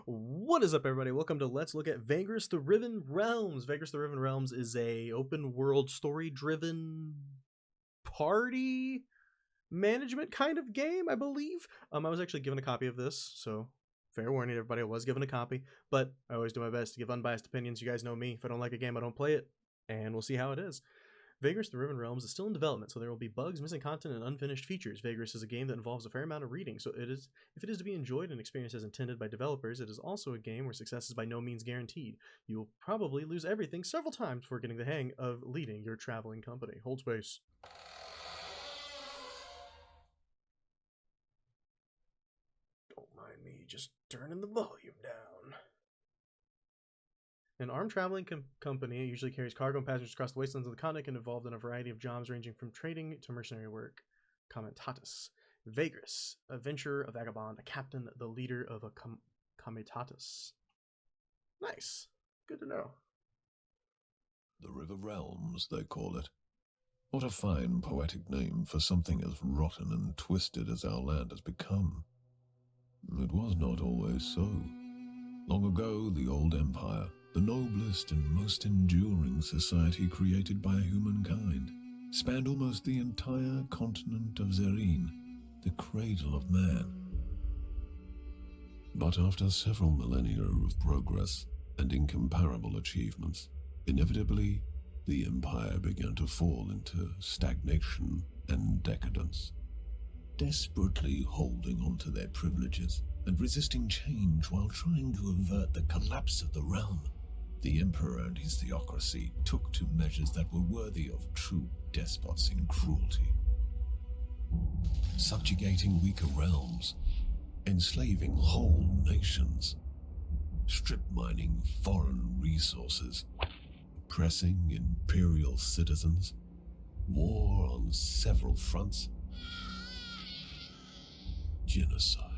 What is up, everybody? Welcome to Let's Look at Vagrus the Riven Realms. Vagrus the Riven Realms is a open world story driven party management kind of game, I believe. I was actually given a copy of this, so fair warning everybody, I was given a copy, but I always do my best to give unbiased opinions. You guys know me. If I don't like a game, I don't play it, and we'll see how it is. Vagrus the Riven Realms is still in development, so there will be bugs, missing content, and unfinished features. Vagrus is a game that involves a fair amount of reading, so if it is to be enjoyed and experienced as intended by developers, it is also a game where success is by no means guaranteed. You will probably lose everything several times before getting the hang of leading your traveling company. Hold space. Don't mind me just turning the volume down. An armed traveling company usually carries cargo and passengers across the wastelands of the continent and involved in a variety of jobs ranging from trading to mercenary work. Comitatus. Vagrus, a venturer, a vagabond, a captain, the leader of a comitatus. Nice. Good to know. The River Realms, they call it. What a fine poetic name for something as rotten and twisted as our land has become. It was not always so. Long ago, the old empire, the noblest and most enduring society created by humankind, spanned almost the entire continent of Zerine, the cradle of man. But after several millennia of progress and incomparable achievements, inevitably, the empire began to fall into stagnation and decadence. Desperately holding on to their privileges and resisting change while trying to avert the collapse of the realm, the emperor and his theocracy took to measures that were worthy of true despots in cruelty. Subjugating weaker realms, enslaving whole nations, strip mining foreign resources, oppressing imperial citizens, war on several fronts, genocide.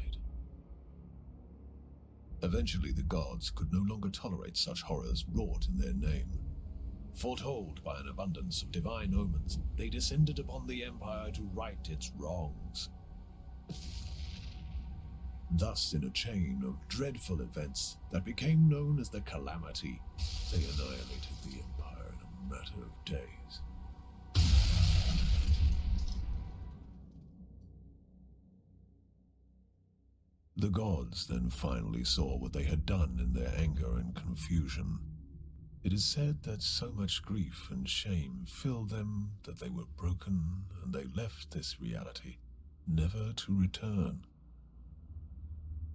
Eventually, the gods could no longer tolerate such horrors wrought in their name. Foretold by an abundance of divine omens, they descended upon the empire to right its wrongs. Thus, in a chain of dreadful events that became known as the Calamity, they annihilated the empire in a matter of days. The gods then finally saw what they had done in their anger and confusion. It is said that so much grief and shame filled them that they were broken and they left this reality, never to return.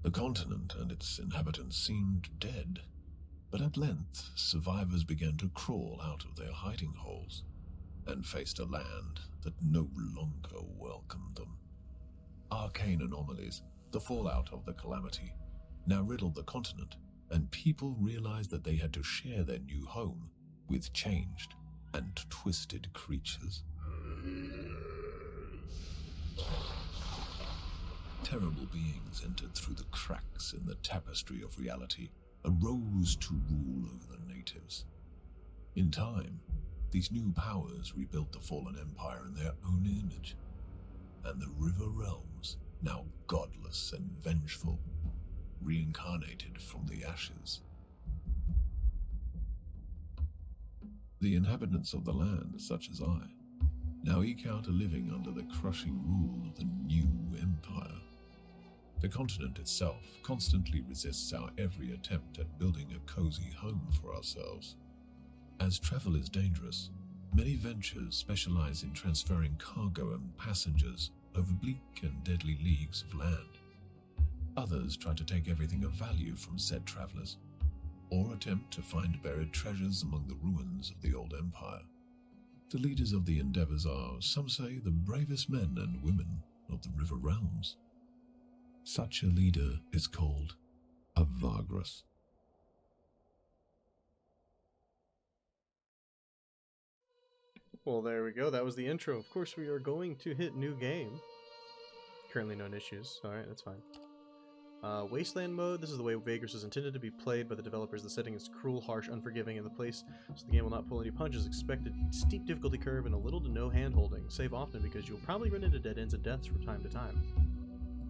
The continent and its inhabitants seemed dead, but at length survivors began to crawl out of their hiding holes and faced a land that no longer welcomed them. Arcane anomalies, the fallout of the Calamity, now riddled the continent, and people realized that they had to share their new home with changed and twisted creatures. Terrible beings entered through the cracks in the tapestry of reality and rose to rule over the natives. In time, these new powers rebuilt the fallen empire in their own image, and the River Realms, now godless and vengeful, reincarnated from the ashes. The inhabitants of the land, such as I, now eke out a living under the crushing rule of the new empire. The continent itself constantly resists our every attempt at building a cozy home for ourselves. As travel is dangerous, many ventures specialize in transferring cargo and passengers over bleak and deadly leagues of land. Others try to take everything of value from said travelers, or attempt to find buried treasures among the ruins of the old empire. The leaders of the endeavors are, some say, the bravest men and women of the River Realms. Such a leader is called a Vagrus. Well, there we go. That was the intro. Of course, we are going to hit new game. Currently known issues. Alright, that's fine. Wasteland mode. This is the way Vagrus was intended to be played by the developers. The setting is cruel, harsh, unforgiving, and the place so the game will not pull any punches. Expected steep difficulty curve and a little to no hand-holding. Save often because you'll probably run into dead ends and deaths from time to time.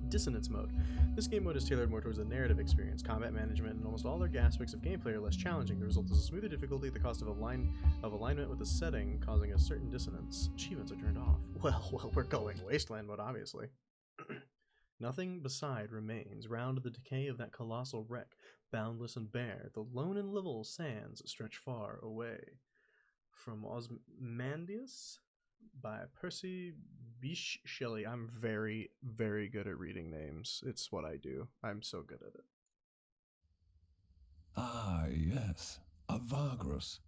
Dissonance mode. This game mode is tailored more towards the narrative experience. Combat management and almost all other aspects of gameplay are less challenging. The result is a smoother difficulty at the cost of alignment with the setting, causing a certain dissonance. Achievements are turned off. Well, we're going Wasteland mode, obviously. Nothing beside remains. Round the decay of that colossal wreck, boundless and bare, the lone and level sands stretch far away. From Osmandius by Percy Bysshe Shelley. I'm very, very good at reading names. It's what I do. I'm so good at it. Ah, yes. A Vagrus.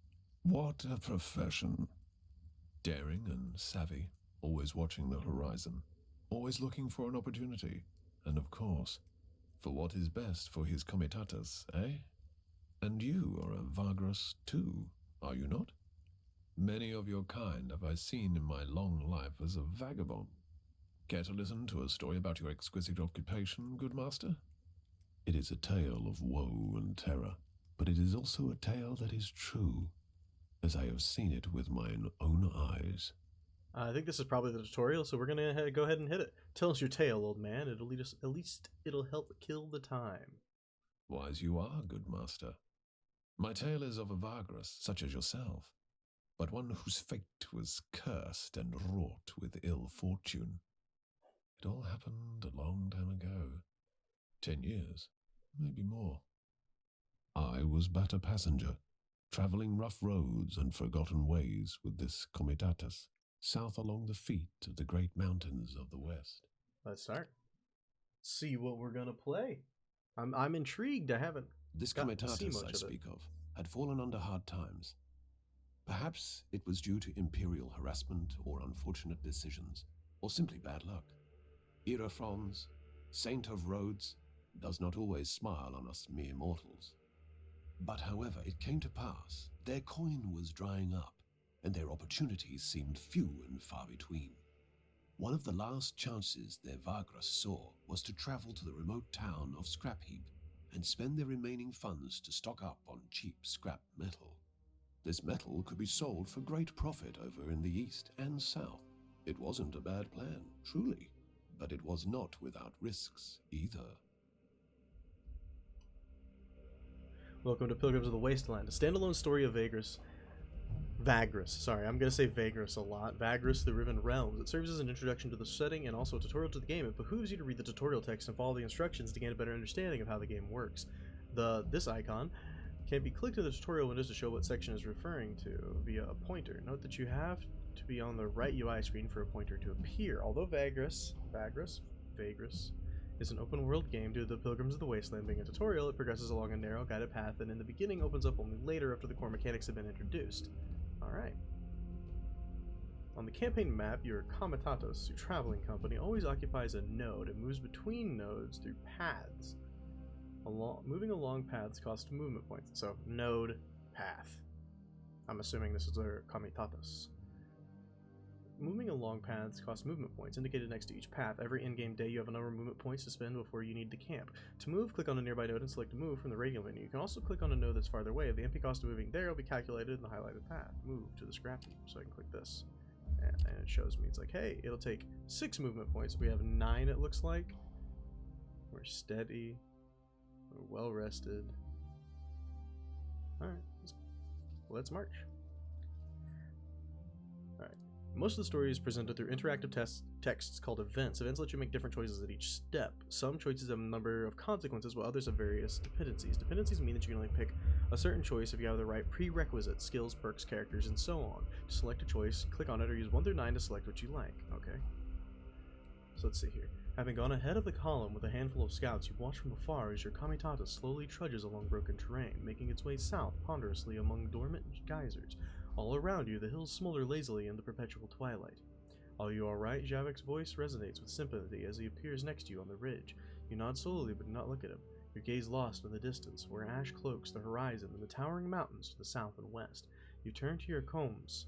What a profession. Daring and savvy, always watching the horizon, always looking for an opportunity, and of course, for what is best for his comitatus, eh? And you are a Vagrus too, are you not? Many of your kind have I seen in my long life as a vagabond. Care to listen to a story about your exquisite occupation, good master? It is a tale of woe and terror, but it is also a tale that is true, as I have seen it with mine own eyes. I think this is probably the tutorial, so we're gonna go ahead and hit it. Tell us your tale, old man. It'll lead us. At least it'll help kill the time. Wise you are, good master. My tale is of a Vagrus, such as yourself, but one whose fate was cursed and wrought with ill fortune. It all happened a long time ago. 10 years, maybe more. I was but a passenger, traveling rough roads and forgotten ways with this comitatus, south along the feet of the great mountains of the west. Let's start. See what we're gonna play. I'm intrigued. I haven't. This comitatus I speak of had fallen under hard times. Perhaps it was due to imperial harassment or unfortunate decisions, or simply bad luck. Irafrons, saint of roads, does not always smile on us mere mortals. But however it came to pass, their coin was drying up, and their opportunities seemed few and far between. One of the last chances their Vagrus saw was to travel to the remote town of Scrapheap and spend their remaining funds to stock up on cheap scrap metal. This metal could be sold for great profit over in the east and south. It wasn't a bad plan, truly, but it was not without risks either. Welcome to Pilgrims of the Wasteland, a standalone story of Vagrus. Sorry, I'm going to say Vagrus a lot. Vagrus, the Riven Realms. It serves as an introduction to the setting and also a tutorial to the game. It behooves you to read the tutorial text and follow the instructions to gain a better understanding of how the game works. This icon can be clicked in the tutorial windows to show what section is referring to via a pointer. Note that you have to be on the right UI screen for a pointer to appear. Although Vagrus is an open world game due to the Pilgrims of the Wasteland being a tutorial, it progresses along a narrow guided path and in the beginning opens up only later after the core mechanics have been introduced. Alright. On the campaign map, your comitatus, your traveling company, always occupies a node and moves between nodes through paths. Moving along paths costs movement points. So, node, path. I'm assuming this is their comitatus. Moving along paths costs movement points, indicated next to each path. Every in-game day you have a number of movement points to spend before you need to camp. To move, click on a nearby node and select Move from the radial menu. You can also click on a node that's farther away. The MP cost of moving there will be calculated in the highlighted path. Move to the scrap heap. So I can click this. And it shows me, it's like, hey, it'll take 6 movement points. We have 9, it looks like. We're steady. We're well rested. Alright, let's march. Alright. Most of the story is presented through interactive texts called events. Events let you make different choices at each step. Some choices have a number of consequences, while others have various dependencies. Dependencies mean that you can only pick a certain choice if you have the right prerequisites, skills, perks, characters, and so on. To select a choice, click on it or use 1 through 9 to select what you like. Okay. So let's see here. Having gone ahead of the column with a handful of scouts, you watch from afar as your comitatus slowly trudges along broken terrain, making its way south ponderously among dormant geysers. All around you, the hills smolder lazily in the perpetual twilight. Are you alright? Javik's voice resonates with sympathy as he appears next to you on the ridge. You nod slowly but do not look at him, your gaze lost in the distance, where ash cloaks the horizon and the towering mountains to the south and west. You turn to your combs.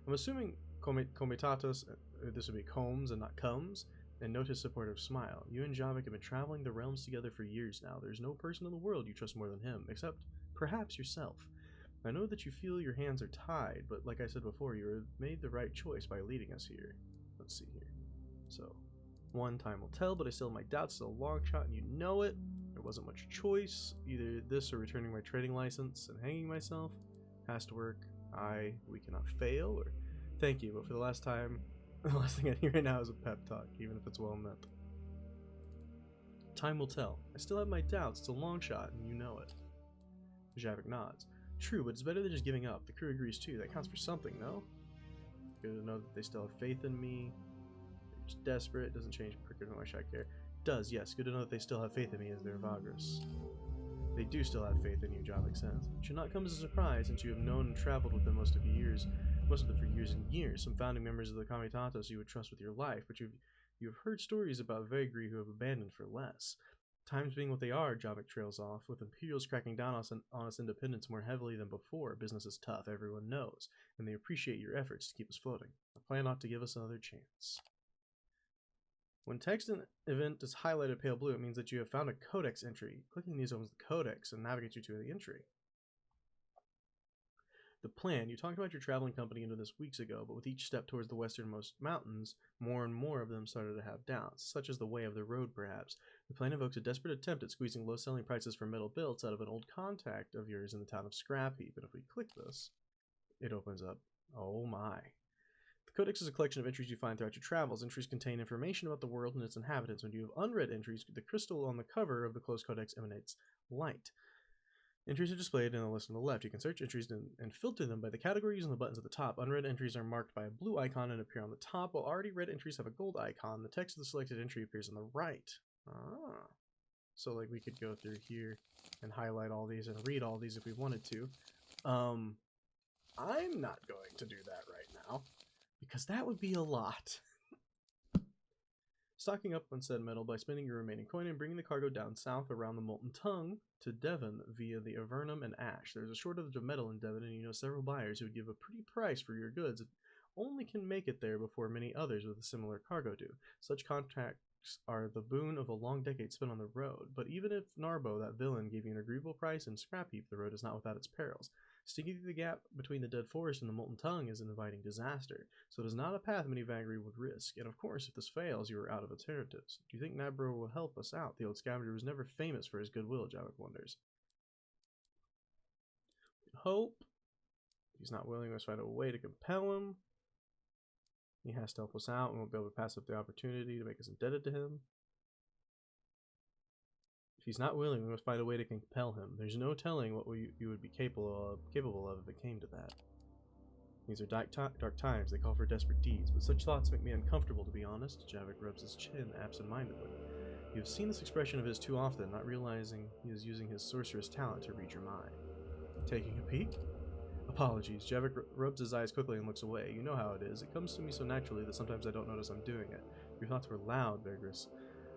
I'm assuming comitatus, this would be combs and not combs. and note his supportive smile. You and Javik have been traveling the realms together for years now. There's no person in the world you trust more than him, except perhaps yourself. I know that you feel your hands are tied, but like I said before, you have made the right choice by leading us here. Let's see here. So, one time will tell, but I still have my doubts. Still a long shot, and you know it. There wasn't much choice. Either this or returning my trading license and hanging myself. Has to work. We cannot fail, or thank you, but for the last time, the last thing I hear right now is a pep talk, even if it's well meant. Time will tell. I still have my doubts. It's a long shot, and you know it. Javik nods. True, but it's better than just giving up. The crew agrees too. That counts for something, no? Good to know that they still have faith in me. They're just desperate. Doesn't change particularly much I care. Does, yes. Good to know that they still have faith in me as their Vagrus. They do still have faith in you, Javik says. It should not come as a surprise, since you have known and traveled with them most of them for years and years. Some founding members of the Comitatus you would trust with your life, but you've heard stories about Vagrus who have abandoned for less. Times being what they are, Javik trails off, with Imperials cracking down on us independence more heavily than before. Business is tough, everyone knows, and they appreciate your efforts to keep us floating. I plan not to give us another chance. When text in event is highlighted pale blue, it means that you have found a codex entry. Clicking these opens the codex and navigates you to the entry. The plan. You talked about your traveling company into this weeks ago, but with each step towards the westernmost mountains, more and more of them started to have doubts, such as the way of the road, perhaps. The plan evokes a desperate attempt at squeezing low selling prices for metal builds out of an old contact of yours in the town of Scrapheap. And if we click this, it opens up. Oh my. The Codex is a collection of entries you find throughout your travels. Entries contain information about the world and its inhabitants. When you have unread entries, the crystal on the cover of the closed codex emanates light. Entries are displayed in a list on the left. You can search entries and filter them by the category using the buttons at the top. Unread entries are marked by a blue icon and appear on the top, while already read entries have a gold icon. The text of the selected entry appears on the right. So like we could go through here and highlight all these and read all these if we wanted to. I'm not going to do that right now, because that would be a lot. Stocking up on said metal by spending your remaining coin and bringing the cargo down south around the Molten Tongue to Devon via the Avernum and Ash. There's a shortage of metal in Devon, and you know several buyers who would give a pretty price for your goods. It only can make it there before many others with a similar cargo do. Such contacts are the boon of a long decade spent on the road. But even if Narbo, that villain, gave you an agreeable price in Scrapheap, the road is not without its perils. Sticking through the gap between the Dead Forest and the Molten Tongue is an inviting disaster, so it is not a path many Vagrus would risk. And of course, if this fails, you are out of alternatives. Do you think Nabro will help us out? The old scavenger was never famous for his goodwill, Javik wonders. Hope. If he's not willing, let's find a way to compel him. He has to help us out, and we won't be able to pass up the opportunity to make us indebted to him. If he's not willing, we must find a way to compel him. There's no telling what you would be capable of if it came to that. These are dark times. They call for desperate deeds, but such thoughts make me uncomfortable, to be honest. Javik rubs his chin absent-mindedly. You have seen this expression of his too often, not realizing he is using his sorceress talent to read your mind. Taking a peek? Apologies. Javik rubs his eyes quickly and looks away. You know how it is. It comes to me so naturally that sometimes I don't notice I'm doing it. Your thoughts were loud, Vagrus.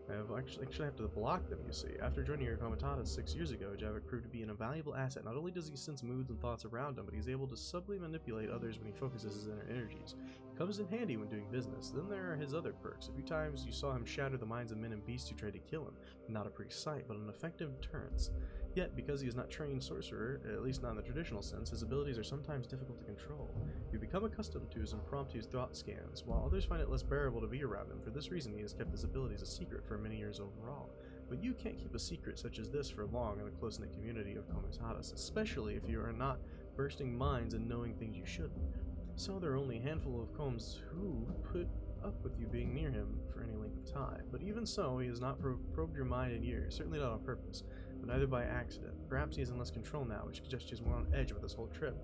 I actually have to block them, you see. After joining your Comitatus 6 years ago, Javik proved to be an invaluable asset. Not only does he sense moods and thoughts around him, but he's able to subtly manipulate others when he focuses his inner energies. He comes in handy when doing business. Then there are his other perks. A few times you saw him shatter the minds of men and beasts who tried to kill him. Not a pretty sight, but an effective deterrence. Yet, because he is not trained sorcerer, at least not in the traditional sense, his abilities are sometimes difficult to control. You become accustomed to his impromptu thought scans, while others find it less bearable to be around him. For this reason, he has kept his abilities a secret for many years overall. But you can't keep a secret such as this for long in a close-knit community of Comitatus, especially if you are not bursting minds and knowing things you shouldn't. So there are only a handful of Combs who put up with you being near him for any length of time. But even so, he has not probed your mind in years, certainly not on purpose, but neither by accident. Perhaps he is in less control now, which suggests he's more on edge with this whole trip.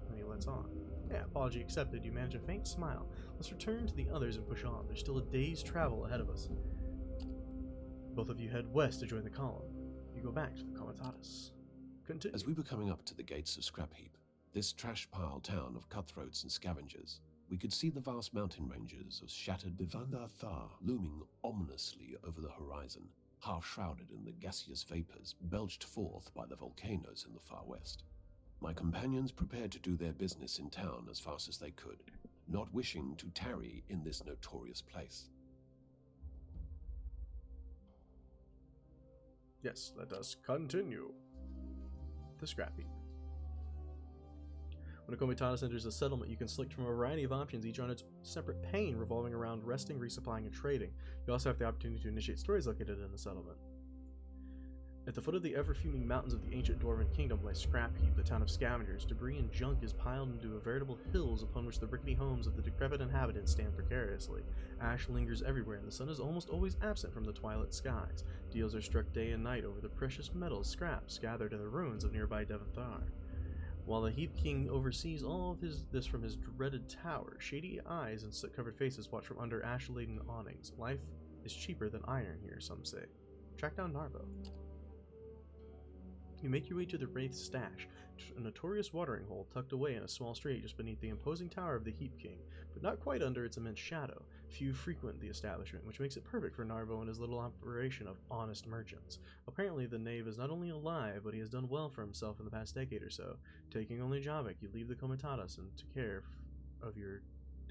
And he lets on. Yeah, apology accepted. You manage a faint smile. Let's return to the others and push on. There's still a day's travel ahead of us. Both of you head west to join the column. You go back to the Comitatus. Continue. As we were coming up to the gates of Scrapheap, this trash pile town of cutthroats and scavengers, we could see the vast mountain ranges of shattered Bivandathar looming ominously over the horizon, half shrouded in the gaseous vapors belched forth by the volcanoes in the far west. My companions prepared to do their business in town as fast as they could, not wishing to tarry in this notorious place. Yes, let us continue. The scrap heap. When a comitatus enters a settlement, you can select from a variety of options, each on its separate pane, revolving around resting, resupplying, and trading. You also have the opportunity to initiate stories located in the settlement. At the foot of the ever-fuming mountains of the ancient Dwarven kingdom lay Scrap Heap, the town of scavengers. Debris and junk is piled into a veritable hills upon which the rickety homes of the decrepit inhabitants stand precariously. Ash lingers everywhere, and the sun is almost always absent from the twilight skies. Deals are struck day and night over the precious metals scraps gathered in the ruins of nearby Devanthar. While the Heap King oversees all of this from his dreaded tower, shady eyes and soot-covered faces watch from under ash-laden awnings. Life is cheaper than iron here, some say. Track down Narbo. You make your way to the Wraith's stash, a notorious watering hole tucked away in a small strait just beneath the imposing tower of the Heap King, but not quite under its immense shadow. Few frequent the establishment, which makes it perfect for Narbo and his little operation of honest merchants. Apparently, the knave is not only alive, but he has done well for himself in the past decade or so. Taking only Javik, you leave the comitatus and to care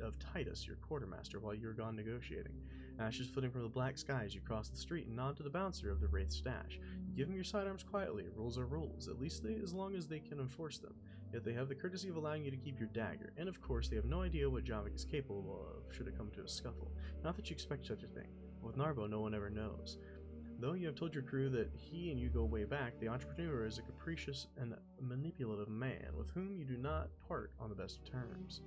of Titus, your quartermaster, while you're gone negotiating. Ashes flitting from the black sky as you cross the street and nod to the bouncer of the Wraith stash. You give him your sidearms quietly. Rules are rules, at least as long as they can enforce them. Yet they have the courtesy of allowing you to keep your dagger, and of course they have no idea what Javik is capable of should it come to a scuffle. Not that you expect such a thing. With Narbo, no one ever knows. Though you have told your crew that he and you go way back, the entrepreneur is a capricious and manipulative man with whom you do not part on the best of terms.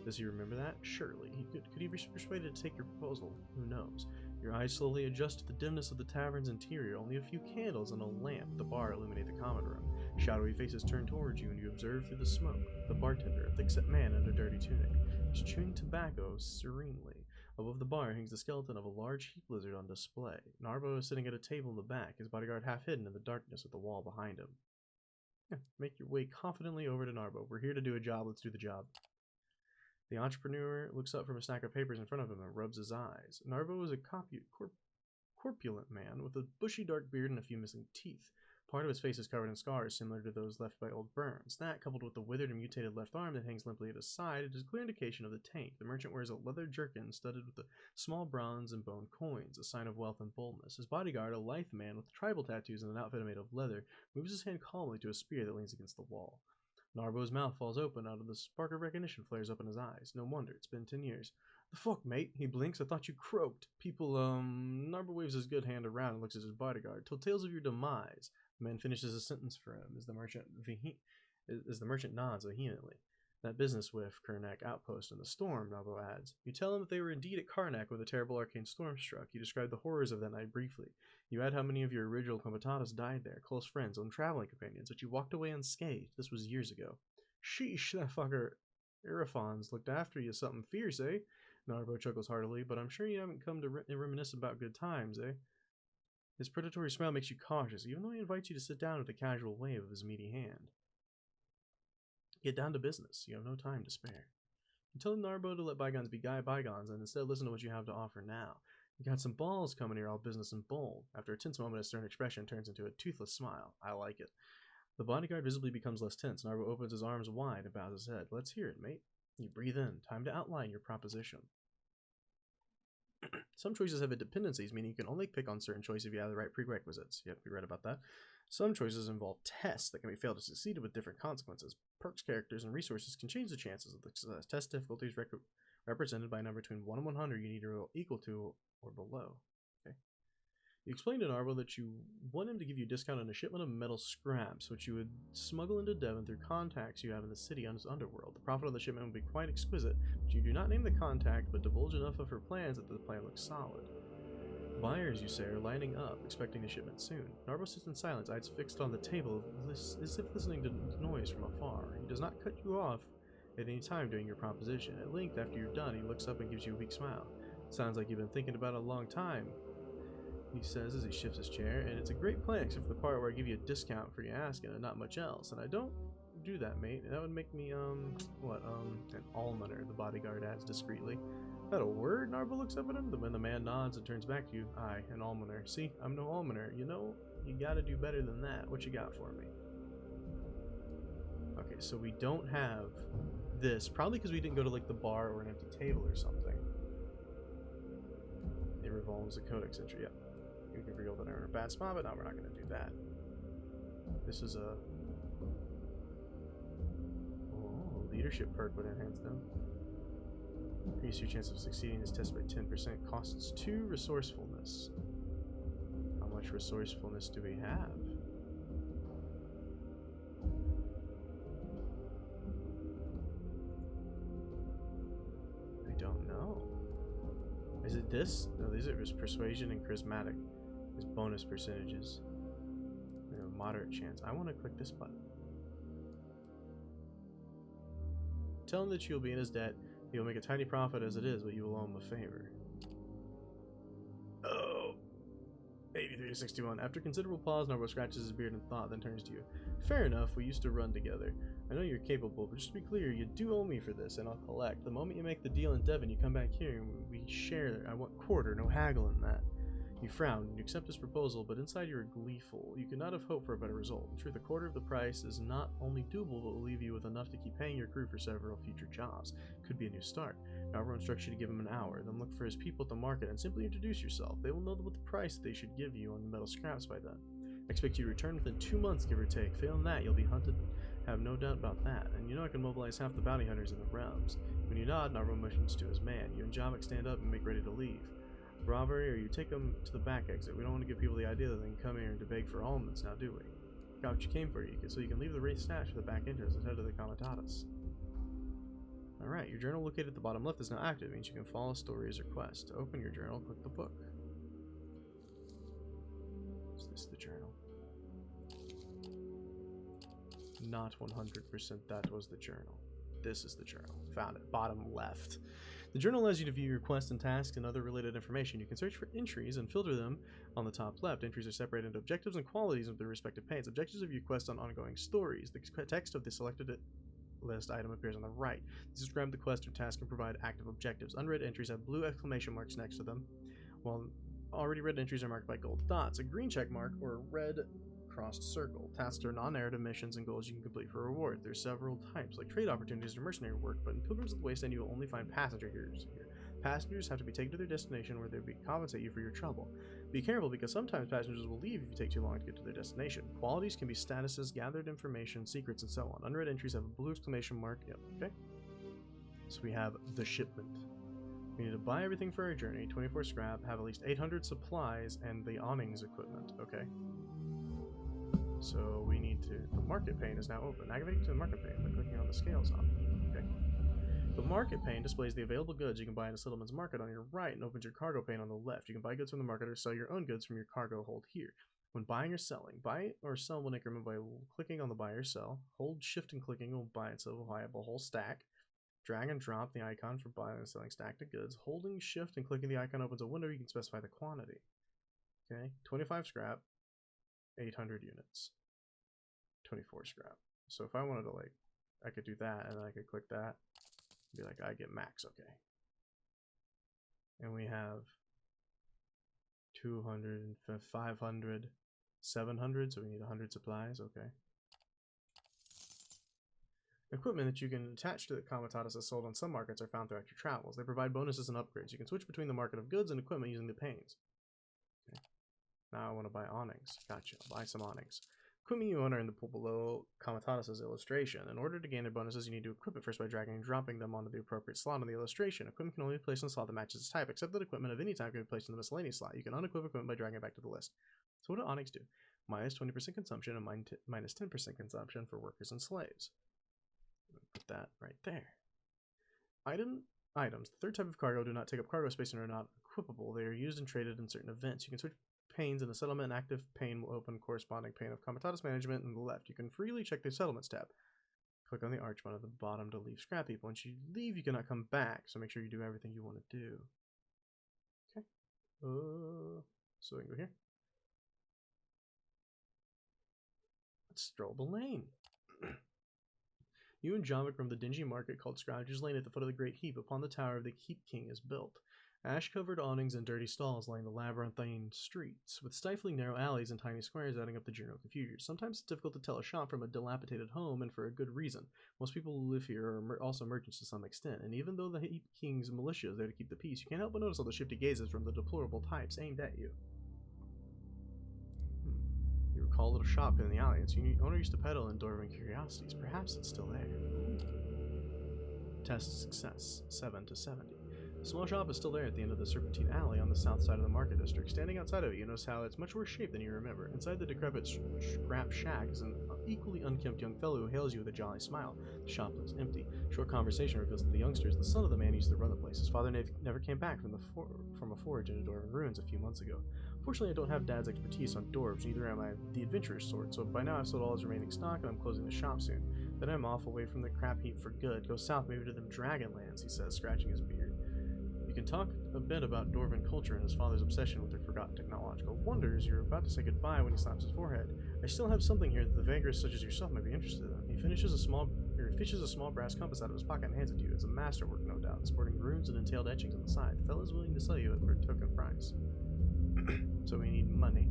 Does he remember that? Surely. Could he be persuaded to take your proposal? Who knows? Your eyes slowly adjust to the dimness of the tavern's interior. Only a few candles and a lamp at the bar illuminate the common room. Shadowy faces turn towards you, and you observe through the smoke the bartender, a thick-set man in a dirty tunic. He's chewing tobacco serenely. Above the bar hangs the skeleton of a large heap lizard on display. Narbo is sitting at a table in the back, his bodyguard half hidden in the darkness of the wall behind him. Make your way confidently over to Narbo. We're here to do a job. Let's do the job. The entrepreneur looks up from a stack of papers in front of him and rubs his eyes. Narbo is a corpulent man with a bushy dark beard and a few missing teeth. Part of his face is covered in scars similar to those left by old burns. That, coupled with the withered and mutated left arm that hangs limply at his side, it is a clear indication of the taint. The merchant wears a leather jerkin studded with small bronze and bone coins, a sign of wealth and boldness. His bodyguard, a lithe man with tribal tattoos and an outfit made of leather, moves his hand calmly to a spear that leans against the wall. Narbo's mouth falls open out of the spark of recognition flares up in his eyes. No wonder, it's been 10 years. The fuck, mate? He blinks. I thought you croaked. Narbo waves his good hand around and looks at his bodyguard. Told tales of your demise. The man finishes a sentence for him as the merchant nods vehemently. That business with Karnak outpost in the storm, Narbo adds. You tell him that they were indeed at Karnak when the terrible arcane storm struck. You describe the horrors of that night briefly. You add how many of your original comitatus died there, close friends and traveling companions, but you walked away unscathed. This was years ago. Sheesh, that fucker Irifons looked after you something fierce, eh? Narbo chuckles heartily, but I'm sure you haven't come to reminisce about good times, eh? His predatory smile makes you cautious, even though he invites you to sit down with a casual wave of his meaty hand. Get down to business. You have no time to spare. You tell Narbo to let bygones be bygones and instead listen to what you have to offer now. You got some balls coming here, all business and bold. After a tense moment, a stern expression turns into a toothless smile. I like it. The bodyguard visibly becomes less tense. Narbo opens his arms wide and bows his head. Let's hear it, mate. You breathe in. Time to outline your proposition. Some choices have dependencies, meaning you can only pick on certain choices if you have the right prerequisites. Yep, you read about that. Some choices involve tests that can be failed or succeeded with different consequences. Perks, characters, and resources can change the chances of the success. Test difficulties represented by a number between 1 and 100 you need to roll equal to or below. Okay. You explained to Narbo that you want him to give you a discount on a shipment of metal scraps, which you would smuggle into Devon through contacts you have in the city on his underworld. The profit of the shipment would be quite exquisite, but you do not name the contact, but divulge enough of her plans that the plan looks solid. Buyers, you say, are lining up, expecting the shipment soon. Narbo sits in silence, eyes fixed on the table, as if listening to noise from afar. He does not cut you off at any time during your proposition. At length, after you're done, he looks up and gives you a weak smile. Sounds like you've been thinking about it a long time, he says as he shifts his chair, and it's a great plan except for the part where I give you a discount for your asking and not much else. And I don't do that, mate. That would make me, an almoner, the bodyguard adds discreetly. Is that a word? Narbo looks up at him. When the man nods and turns back to you. Aye, an almoner. See, I'm no almoner. You know, you gotta do better than that. What you got for me? Okay, so we don't have this. Probably because we didn't go to, like, the bar or an empty table or something. It revolves a codex entry, yep. You can reveal that I'm in a bad spot, but no, we're not going to do that. This is a... Oh, leadership perk would enhance them. Increase your chance of succeeding this test by 10%. Costs 2 resourcefulness. How much resourcefulness do we have? I don't know. Is it this? No, these are just persuasion and charismatic. There's bonus percentages. We have a moderate chance. I want to click this button. Tell him that you'll be in his debt. You'll make a tiny profit as it is, but you will owe him a favor. Oh. 83 to 61. After considerable pause, Narbo scratches his beard in thought, then turns to you. Fair enough, we used to run together. I know you're capable, but just to be clear, you do owe me for this, and I'll collect. The moment you make the deal in Devon, you come back here, and we share. I want quarter, no haggling that. You frown, and you accept his proposal, but inside you are gleeful. You could not have hoped for a better result. In truth, a quarter of the price is not only doable, but will leave you with enough to keep paying your crew for several future jobs. Could be a new start. Narbo instructs you to give him an hour, then look for his people at the market and simply introduce yourself. They will know what the price they should give you on the metal scraps by then. Expect you to return within 2 months, give or take. Failing that, you'll be hunted. Have no doubt about that. And you know I can mobilize half the bounty hunters in the realms. When you nod, Narbo motions to his man. You and Javik stand up and make ready to leave. Bravery, or you take them to the back exit. We don't want to give people the idea that they can come here and beg for almonds, now do we? Got what you came for, so you can leave the wraith stash for the back entrance and head to the Comitatus. Alright, your journal located at the bottom left is now active. It means you can follow stories or quests. To open your journal, click the book. Is this the journal? Not 100% that was the journal. This is the journal. Found it. Bottom left. The journal allows you to view your quests and tasks and other related information. You can search for entries and filter them on the top left. Entries are separated into objectives and qualities of their respective panes. Objectives of your quest on ongoing stories. The text of the selected list item appears on the right. Describe the quest or task and provide active objectives. Unread entries have blue exclamation marks next to them, while already read entries are marked by gold dots. A green check mark or a red crossed circle. Tasks are non-narrative missions and goals you can complete for a reward. There's several types, like trade opportunities or mercenary work, but in Pilgrims of the Wasteland you will only find passenger heroes here. Passengers have to be taken to their destination where they'll compensate you for your trouble. Be careful because sometimes passengers will leave if you take too long to get to their destination. Qualities can be statuses, gathered information, secrets, and so on. Unread entries have a blue exclamation mark. Yep, okay. So we have the shipment. We need to buy everything for our journey, 24 scrap, have at least 800 supplies, and the awnings equipment. Okay. So we need to... The market pane is now open. Activate to the market pane by clicking on the scales on. Okay. The market pane displays the available goods you can buy in a settlement's market on your right and opens your cargo pane on the left. You can buy goods from the market or sell your own goods from your cargo hold here. When buying or selling, buy or sell one increment by clicking on the buy or sell. Hold shift and clicking will buy and sell a whole stack. Drag and drop the icon for buying and selling stacked goods. Holding shift and clicking the icon opens a window. You can specify the quantity. Okay, 25 scrap. 800 units, 24 scrap. So if I wanted to, like, I could do that and then I could click that and be like, I get max. Okay. And we have 200, 500, 700, so we need 100 supplies. Okay. Equipment that you can attach to the Comitatus as sold on some markets are found throughout your travels. They provide bonuses and upgrades. You can switch between the market of goods and equipment using the panes. Okay. Now I want to buy awnings. Gotcha. I'll buy some awnings. Equipment you own are in the pool below Comitatus' illustration. In order to gain their bonuses, you need to equip it first by dragging and dropping them onto the appropriate slot on the illustration. Equipment can only be placed on the slot that matches its type, except that equipment of any type can be placed in the miscellaneous slot. You can unequip equipment by dragging it back to the list. So what do awnings do? Minus 20% consumption and minus 10% consumption for workers and slaves. Put that right there. Items. The third type of cargo do not take up cargo space and are not equipable. They are used and traded in certain events. You can switch panes in the settlement. An active pane will open corresponding pane of Comitatus management on the left. You can freely check the settlements tab. Click on the archbone at the bottom to leave scrap heap. Once you leave, you cannot come back, so make sure you do everything you want to do. Okay. So we can go here. Let's stroll the lane. You and Javik from the dingy market called Scrouger's Lane at the foot of the Great Heap upon the tower of the Keep King is built. Ash-covered awnings and dirty stalls line the labyrinthine streets, with stifling narrow alleys and tiny squares adding up the general confusion. Sometimes it's difficult to tell a shop from a dilapidated home, and for a good reason. Most people who live here are also merchants to some extent, and even though the Heap King's militia is there to keep the peace, you can't help but notice all the shifty gazes from the deplorable types aimed at you. recall a little shop in the alley. Its owner used to peddle in Dwarven curiosities. Perhaps it's still there. Test success, 7 to 70. The small shop is still there at the end of the Serpentine Alley on the south side of the market district. Standing outside of it, you notice how it's much worse shape than you remember. Inside the decrepit scrap shack is an equally unkempt young fellow who hails you with a jolly smile. The shop looks empty. Short conversation reveals that the youngster is the son of the man who used to run the place. His father never came back from a forage in the Dwarven ruins a few months ago. Fortunately, I don't have Dad's expertise on dwarves, neither am I the adventurer's sort, so by now I've sold all his remaining stock and I'm closing the shop soon. Then I'm off away from the crap heap for good. Go south, maybe to them Dragonlands, he says, scratching his beard. You can talk a bit about Dwarven culture and his father's obsession with their forgotten technological wonders. You're about to say goodbye when he slaps his forehead. I still have something here that the Vagrus such as yourself might be interested in. He fishes a small brass compass out of his pocket and hands it to you. It's a masterwork, no doubt, sporting runes and entailed etchings on the side. The fellow is willing to sell you it for a token price. So we need money.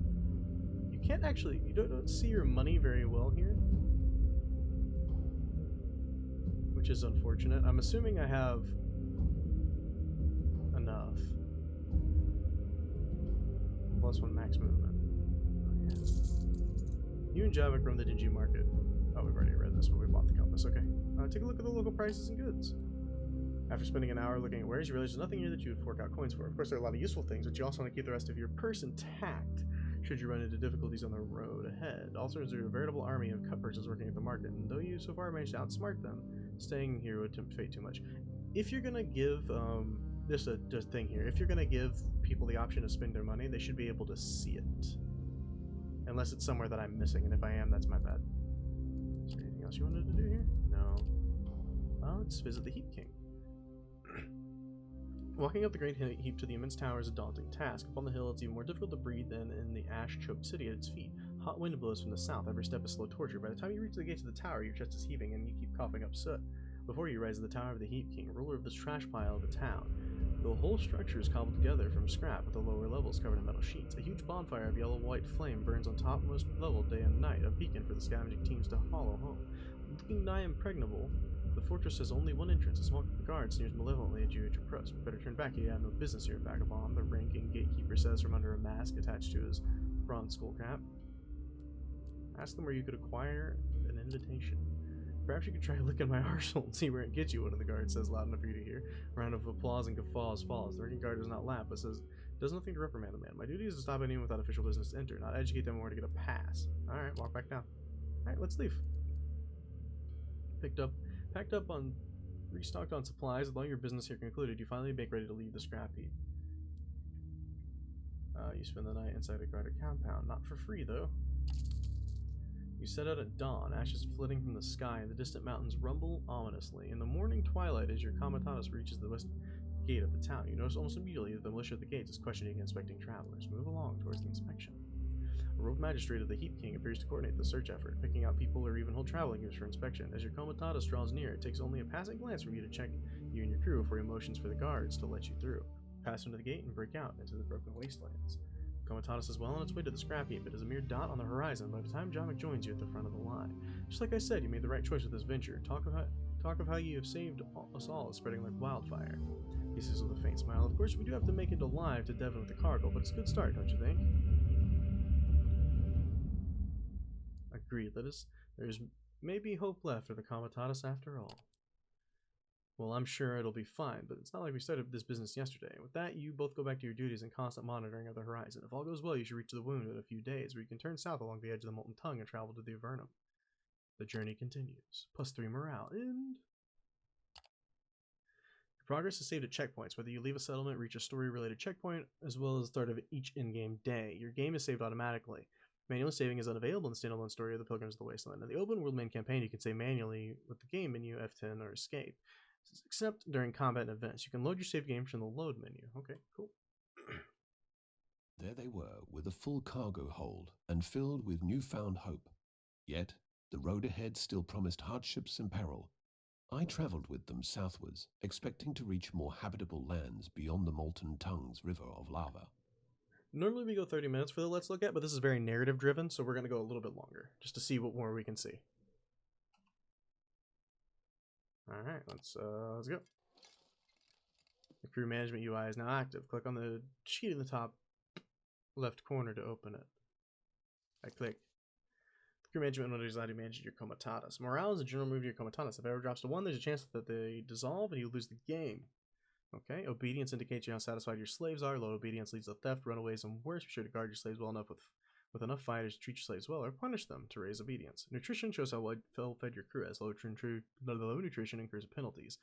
You can't actually, you don't see your money very well here, which is unfortunate. I'm assuming I have enough. +1 max movement. Oh, yeah. You and Javik roam the dingy market. Oh, we've already read this, but we bought the compass. Okay. Take a look at the local prices and goods. After spending an hour looking at wares, you realize there's nothing here that you would fork out coins for. Of course, there are a lot of useful things, but you also want to keep the rest of your purse intact should you run into difficulties on the road ahead. Also, there's a veritable army of cut purchasers working at the market, and though you so far managed to outsmart them, staying here would tempt fate too much. If you're gonna give, there's a thing here. If you're gonna give people the option to spend their money, they should be able to see it. Unless it's somewhere that I'm missing, and if I am, that's my bad. Is there anything else you wanted to do here? No. Well, let's visit the Heap King. Walking up the great heap to the immense tower is a daunting task. Up on the hill, it's even more difficult to breathe than in the ash-choked city at its feet. Hot wind blows from the south. Every step is slow torture. By the time you reach the gates of the tower, your chest is heaving and you keep coughing up soot. Before you rise to the tower of the Heap King, ruler of this trash pile of a town. The whole structure is cobbled together from scrap, with the lower levels covered in metal sheets. A huge bonfire of yellow-white flame burns on topmost level day and night, a beacon for the scavenging teams to follow home. Looking nigh impregnable, the fortress has only one entrance. A small guard sneers malevolently at you at your approach. Better turn back, you have no business here, vagabond, the ranking gatekeeper says from under a mask attached to his bronze skull cap. Ask them where you could acquire an invitation. Perhaps you could try licking my arsehole and see where it gets you, one of the guards says loud enough for you to hear. A round of applause and guffaws follows. The ranking guard does not laugh, but says, does nothing to reprimand the man. My duty is to stop anyone without official business to enter, not educate them more to get a pass. Alright, walk back down. Alright, let's leave. Packed up on, restocked on supplies, with all your business here concluded, you finally make ready to leave the scrap heap. You spend the night inside a guarded compound, not for free though. You set out at dawn, ashes flitting from the sky, and the distant mountains rumble ominously. In the morning twilight, as your comitatus reaches the west gate of the town, you notice almost immediately that the militia at the gates is questioning and inspecting travelers. Move along towards the inspection. A robed magistrate of the Heap King appears to coordinate the search effort, picking out people or even hold traveling goods for inspection. As your comitatus draws near, it takes only a passing glance from you to check you and your crew before he motions for the guards to let you through. Pass into the gate and break out into the broken wastelands. Comitatus is well on its way to the scrap heap, but is a mere dot on the horizon by the time Javik joins you at the front of the line. Just like I said, you made the right choice with this venture. Talk of how you have saved us all is spreading like wildfire. He says with a faint smile. Of course, we do have to make it alive to Devon with the cargo, but it's a good start, don't you think? Agreed. There's maybe hope left for the Comitatus after all. Well, I'm sure it'll be fine, but it's not like we started this business yesterday. With that, you both go back to your duties and constant monitoring of the horizon. If all goes well, you should reach the wound in a few days, where you can turn south along the edge of the Molten Tongue and travel to the Avernum. The journey continues. +3 morale, and your progress is saved at checkpoints. Whether you leave a settlement, reach a story-related checkpoint, as well as the start of each in-game day. Your game is saved automatically. Manual saving is unavailable in the standalone story of the Pilgrims of the Wasteland. In the open world main campaign, you can save manually with the game menu, F10, or Escape. Except during combat and events. You can load your save game from the load menu. Okay, cool. There they were, with a full cargo hold, and filled with newfound hope. Yet, the road ahead still promised hardships and peril. I travelled with them southwards, expecting to reach more habitable lands beyond the Molten Tongue's river of lava. Normally we go 30 minutes for the Let's Look At, but this is very narrative driven, so we're going to go a little bit longer, just to see what more we can see. Alright, let's go. The crew management UI is now active. Click on the sheet in the top left corner to open it. I click. Crew management abilities allow you to manage your comitatus. Morale is a general move of your comitatus. If it ever drops to 1, there's a chance that they dissolve and you lose the game. Okay, obedience indicates you how satisfied your slaves are. Low obedience leads to theft, runaways, and worse. Be sure to guard your slaves well enough with enough fighters to treat your slaves well or punish them to raise obedience. Nutrition shows how well fed your crew is. Low nutrition incurs penalties.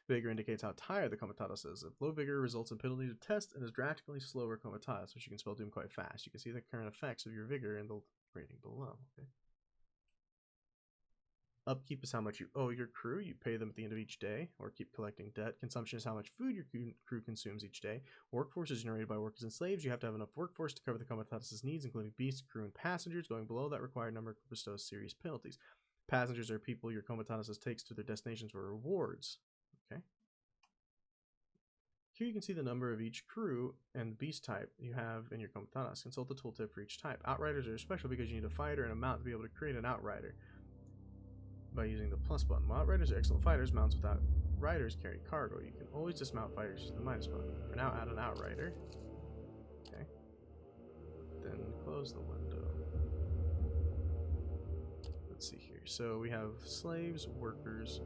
Vigor indicates how tired the comitatus is. If low vigor results in penalty to test and is drastically slower comitatus, which you can spell doom quite fast. You can see the current effects of your vigor in the rating below. Okay. Upkeep is how much you owe your crew. You pay them at the end of each day, or keep collecting debt. Consumption is how much food your crew consumes each day. Workforce is generated by workers and slaves. You have to have enough workforce to cover the comitatus' needs, including beasts, crew, and passengers. Going below that required number bestows serious penalties. Passengers are people your comitatus takes to their destinations for rewards. Okay. Here you can see the number of each crew and the beast type you have in your comitatus. Consult the tooltip for each type. Outriders are special because you need a fighter and a mount to be able to create an outrider by using the plus button. While outriders are excellent fighters, mounts without riders carry cargo. You can always dismount fighters using the minus button. For now, add an outrider. Okay. Then close the window. Let's see here. So we have slaves, workers.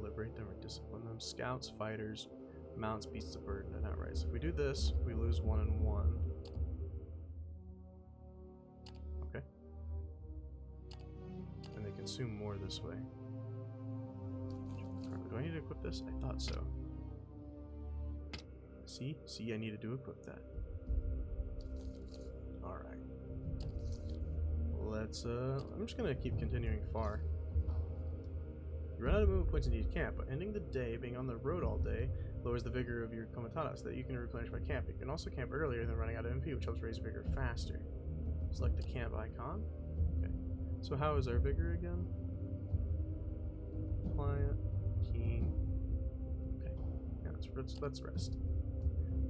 Liberate them or discipline them. Scouts, fighters, mounts, beasts of burden, and outriders. If we do this, we lose 1 and 1. Okay. And they consume more this way. Do I need to equip this? I thought so. See, I needed to equip that. Alright. Let's, I'm just gonna keep continuing far. You run out of movement points and need camp, but ending the day, being on the road all day, lowers the vigor of your comitatus that you can replenish by camping. You can also camp earlier than running out of MP, which helps raise vigor faster. Select the camp icon. Okay. So how is our vigor again? Client, key. Okay. Yeah, let's rest.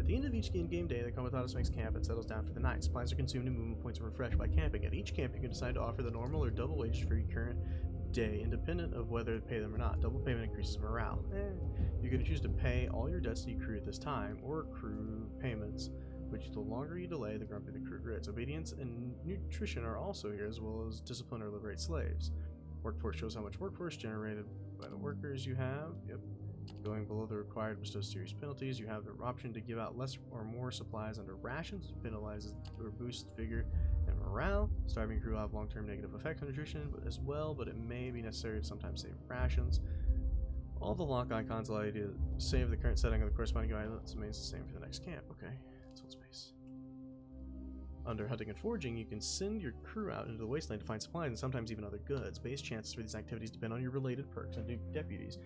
At the end of each game day, the comitatus makes camp and settles down for the night. Supplies are consumed and movement points are refreshed by camping. At each camp, you can decide to offer the normal or double wages for your current day, independent of whether to pay them or not. Double payment increases morale. You can choose to pay all your debts to your crew at this time, or accrue payments, which the longer you delay, the grumpier the crew gets. Obedience and nutrition are also here, as well as discipline or liberate slaves. Workforce shows how much workforce generated by the workers you have. Yep. Going below the required bestows serious penalties. You have the option to give out less or more supplies under rations, penalizes or boosts vigor and morale. Starving crew will have long-term negative effects on nutrition as well, but it may be necessary to sometimes save rations. All the lock icons allow you to save the current setting of the corresponding island. It remains the same for the next camp. Okay, that's hold space. Under hunting and foraging, you can send your crew out into the wasteland to find supplies and sometimes even other goods. Base chances for these activities depend on your related perks and new deputies.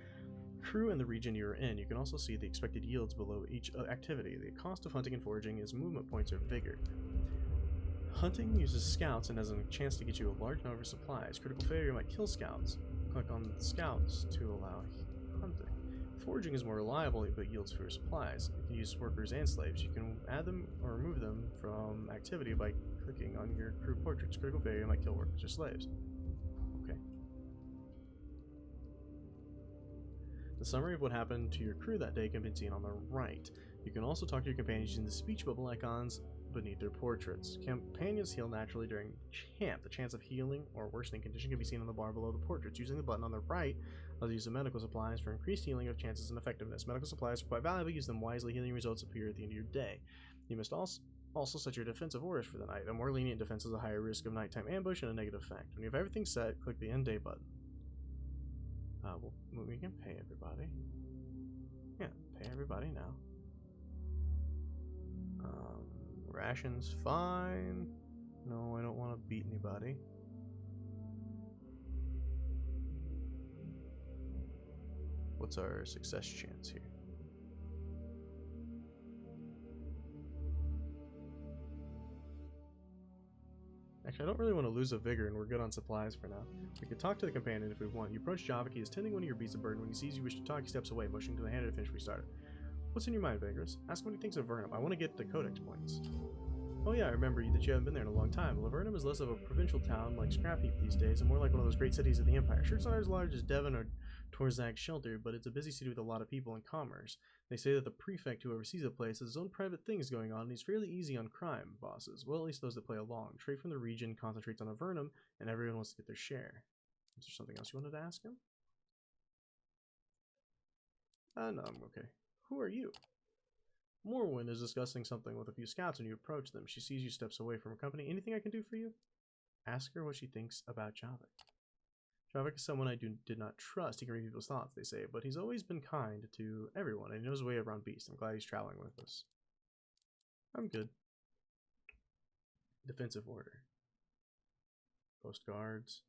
Crew and the region you are in. You can also see the expected yields below each activity. The cost of hunting and foraging is movement points or vigor. Hunting uses scouts and has a chance to get you a large number of supplies. Critical failure might kill scouts. Click on scouts to allow hunting. Foraging is more reliable but yields fewer supplies. You can use workers and slaves. You can add them or remove them from activity by clicking on your crew portraits. Critical failure might kill workers or slaves. Okay. The summary of what happened to your crew that day can be seen on the right. You can also talk to your companions using the speech bubble icons beneath their portraits. Companions heal naturally during camp. The chance of healing or worsening condition can be seen on the bar below the portraits. Using the button on the right allows you to use the medical supplies for increased healing of chances and effectiveness. Medical supplies are quite valuable. Use them wisely. Healing results appear at the end of your day. You must also set your defensive orders for the night. A more lenient defense has a higher risk of nighttime ambush and a negative effect. When you have everything set, click the end day button. We can pay everybody. Yeah, pay everybody now. Rations, fine. No, I don't want to beat anybody. What's our success chance here? Actually, I don't really want to lose a vigor, and we're good on supplies for now. We could talk to the companion if we want. You approach Java, he is tending one of your beasts of burden. When he sees you wish to talk, he steps away, motioning to the hand to finish restarted. What's in your mind, Vagrus? Ask him what he thinks of Vernum. I want to get the codex points. Oh yeah, I remember that you haven't been there in a long time. Lavernum is less of a provincial town like Scrapheap these days, and more like one of those great cities of the Empire. Sure, it's not as large as Devon or Torzag's shelter, but it's a busy city with a lot of people and commerce. They say that the prefect who oversees the place has his own private things going on, and he's fairly easy on crime bosses. Well, at least those that play along. Trade from the region concentrates on Avernum, and everyone wants to get their share. Is there something else you wanted to ask him? No, I'm okay. Who are you? Morwen is discussing something with a few scouts when you approach them. She sees you steps away from her company. Anything I can do for you? Ask her what she thinks about Javik. Javik is someone I did not trust. He can read people's thoughts, they say, but he's always been kind to everyone, and he knows his way around Beast. I'm glad he's traveling with us. I'm good. Defensive order. Post guards.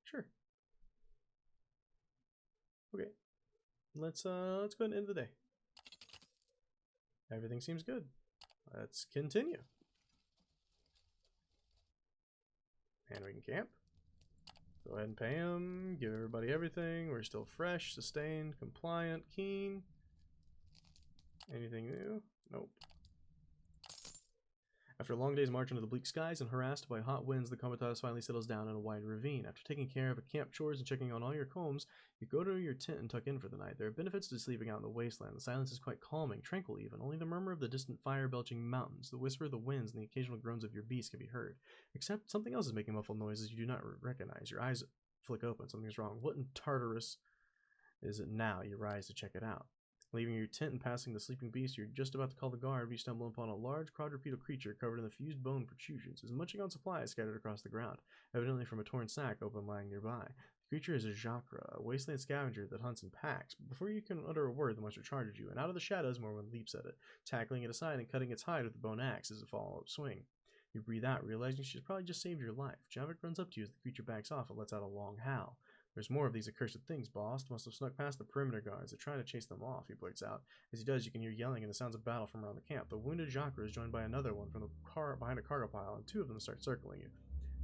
Sure. Okay. Let's go ahead and end the day. Everything seems good. Let's continue. And we can camp. Go ahead and pay him. Give everybody everything. We're still fresh, sustained, compliant, keen. Anything new? Nope. After a long day's march under the bleak skies and harassed by hot winds, the Comitatus finally settles down in a wide ravine. After taking care of camp chores and checking on all your homes, you go to your tent and tuck in for the night. There are benefits to sleeping out in the wasteland. The silence is quite calming, tranquil even. Only the murmur of the distant fire-belching mountains, the whisper of the winds, and the occasional groans of your beast can be heard. Except something else is making muffled noises you do not recognize. Your eyes flick open. Something's wrong. What in Tartarus is it now? You rise to check it out. Leaving your tent and passing the sleeping beast, you're just about to call the guard when you stumble upon a large quadrupedal creature covered in the fused bone protrusions. Is munching on supplies scattered across the ground, evidently from a torn sack open lying nearby. The creature is a Jacra, a wasteland scavenger that hunts in packs. But before you can utter a word, the monster charges you, and out of the shadows, Morwen leaps at it, tackling it aside and cutting its hide with the bone axe as a follow-up swing. You breathe out, realizing she's probably just saved your life. Javik runs up to you as the creature backs off and lets out a long howl. There's more of these accursed things, boss. Must have snuck past the perimeter guards. They're trying to chase them off, he blurts out. As he does, you can hear yelling and the sounds of battle from around the camp. The wounded Jacra is joined by another one from the car behind a cargo pile, and two of them start circling you.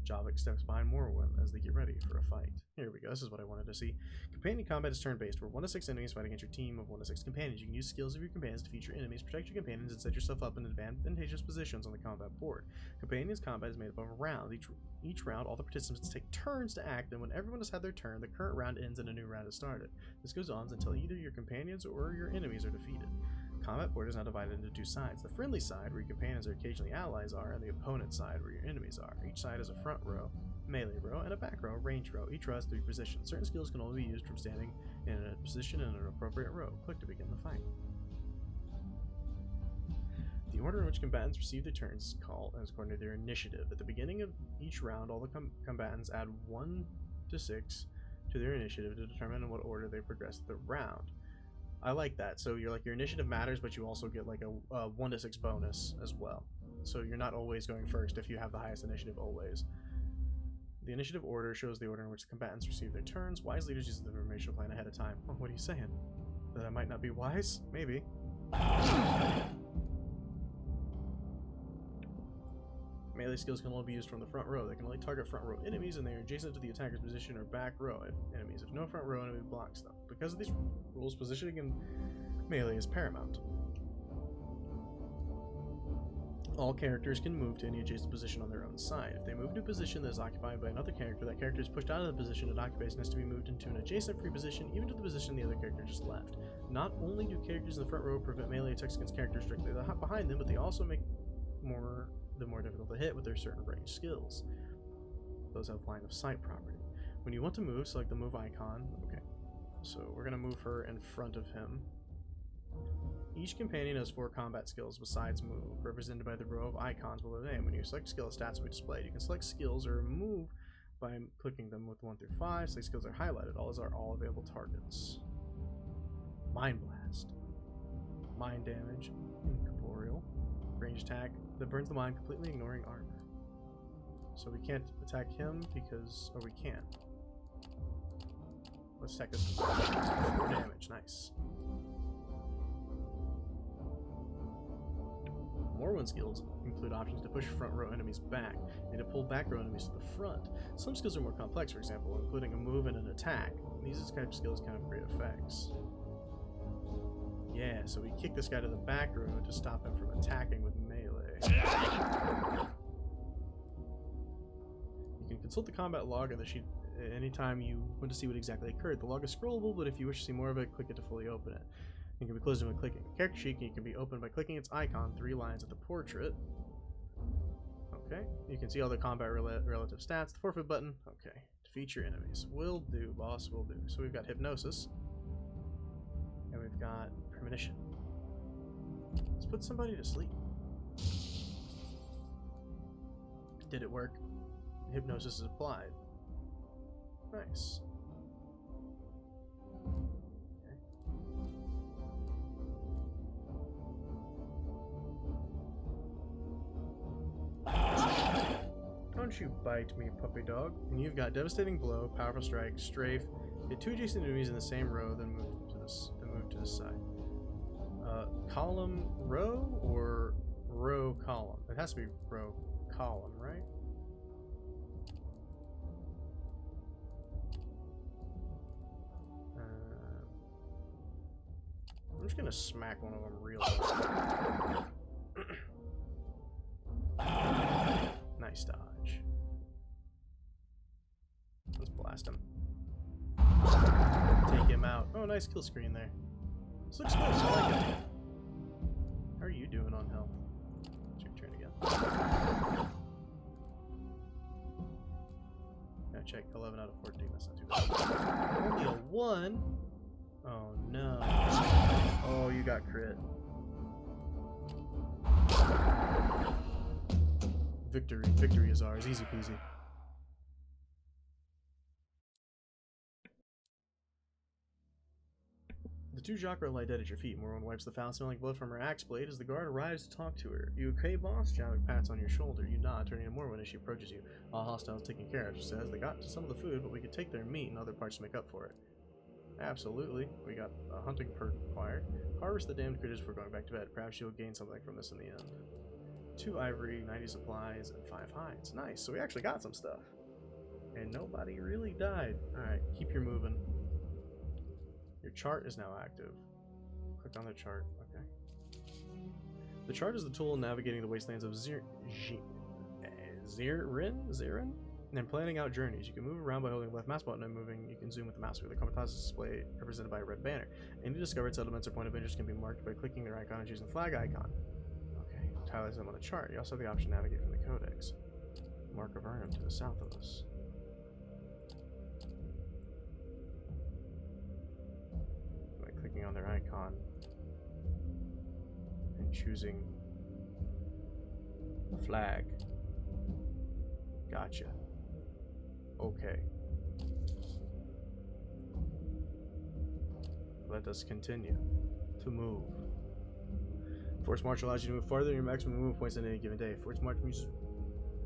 Javik steps behind Morwen as they get ready for a fight. Here we go, this is what I wanted to see. Companion combat is turn-based, where 1 to 6 enemies fight against your team of 1 to 6 companions. You can use skills of your companions to defeat your enemies, protect your companions, and set yourself up in advantageous positions on the combat board. Companions combat is made up of a round. Each round, all the participants take turns to act, and when everyone has had their turn, the current round ends and a new round is started. This goes on until either your companions or your enemies are defeated. Combat board is now divided into two sides. The friendly side, where your companions or occasionally allies are, and the opponent side, where your enemies are. Each side has a front row, melee row, and a back row, range row. Each row has 3 positions. Certain skills can only be used from standing in a position in an appropriate row. Click to begin the fight. The order in which combatants receive their turns is called as according to their initiative. At the beginning of each round, all the combatants add 1 to 6 to their initiative to determine in what order they progress the round. I like that. So your initiative matters, but you also get like a 1 to 6 bonus as well. So you're not always going first if you have the highest initiative always. The initiative order shows the order in which the combatants receive their turns. Wise leaders use the information to plan ahead of time. Oh, what are you saying? That I might not be wise? Maybe. Melee skills can only be used from the front row. They can only target front row enemies, and they are adjacent to the attacker's position or back row enemies if no front row enemy blocks them. Because of these rules, positioning in melee is paramount. All characters can move to any adjacent position on their own side. If they move to a position that is occupied by another character, that character is pushed out of the position it occupies and has to be moved into an adjacent free position, even to the position the other character just left. Not only do characters in the front row prevent melee attacks against characters directly behind them, but they also make them more difficult to hit with their certain range skills. Those have line of sight property. When you want to move, select the move icon. Okay, so we're going to move her in front of him. Each companion has 4 combat skills besides move, represented by the row of icons below their name. When you select skill, stats will be displayed. You can select skills or move by clicking them with 1 through 5. Select skills are highlighted. All are all available targets. Mind Blast. Mind damage. Incorporeal. Range attack that burns the mind, completely ignoring armor. So we can't attack him because... or we can. Let's attack this. 4 damage. Nice. Morwen skills include options to push front row enemies back and to pull back row enemies to the front. Some skills are more complex, for example, including a move and an attack. These types of skills can have great effects. Yeah, so we kick this guy to the back row to stop him from attacking with melee. You can Consult the combat log on the sheet anytime you want to see what exactly occurred. The log is scrollable, but if you wish to see more of it, click it to fully open it. It can be closed by clicking. Character sheet can be opened by clicking its icon, 3 lines at the portrait. Okay, you can see all the combat relative stats. The forfeit button. Okay, defeat your enemies. Will do, boss, will do. So we've got hypnosis. And we've got premonition. Let's put somebody to sleep. Did it work? Hypnosis is applied. Nice. Don't you bite me, puppy dog. And you've got devastating blow, powerful strike, strafe. Hit 2 adjacent enemies in the same row, then move to this side. Column row or row column? It has to be row column, right? I'm just gonna smack one of them real hard. Nice dodge. Let's blast him. Take him out. Oh, nice kill screen there. This looks good. I like it. How are you doing on health? It's your turn again. Now check 11 out of 14. That's not too bad. Only a 1. Oh no. Oh, you got crit. Victory. Victory is ours. Easy peasy. The 2 Jacques lie dead at your feet. Morwen wipes the foul-smelling blood from her axe blade as the guard arrives to talk to her. You okay, boss? Javik pats on your shoulder. You nod, turning to Morwen as she approaches you. All hostiles taken care of, she says. They got to some of the food, but we could take their meat and other parts to make up for it. Absolutely. We got a hunting perk acquired. Harvest the damned critters before going back to bed. Perhaps you'll gain something from this in the end. 2 ivory, 90 supplies, and 5 hides. Nice. So we actually got some stuff. And nobody really died. Alright, keep your moving. Your chart is now active. Click on the chart. Okay. The chart is the tool in navigating the wastelands of Zirin? And planning out journeys. You can move around by holding the left mouse button and moving. You can zoom with the mouse wheel. The compass display represented by a red banner. Any discovered settlements or point of interest can be marked by clicking their icon and choosing the flag icon. Okay, highlights them on the chart. You also have the option to navigate from the codex. Mark of Arnhem to the south of us. By clicking on their icon and choosing the flag. Gotcha. Okay. Let us continue to move. Force March allows you to move farther than your maximum movement points on any given day. Force March means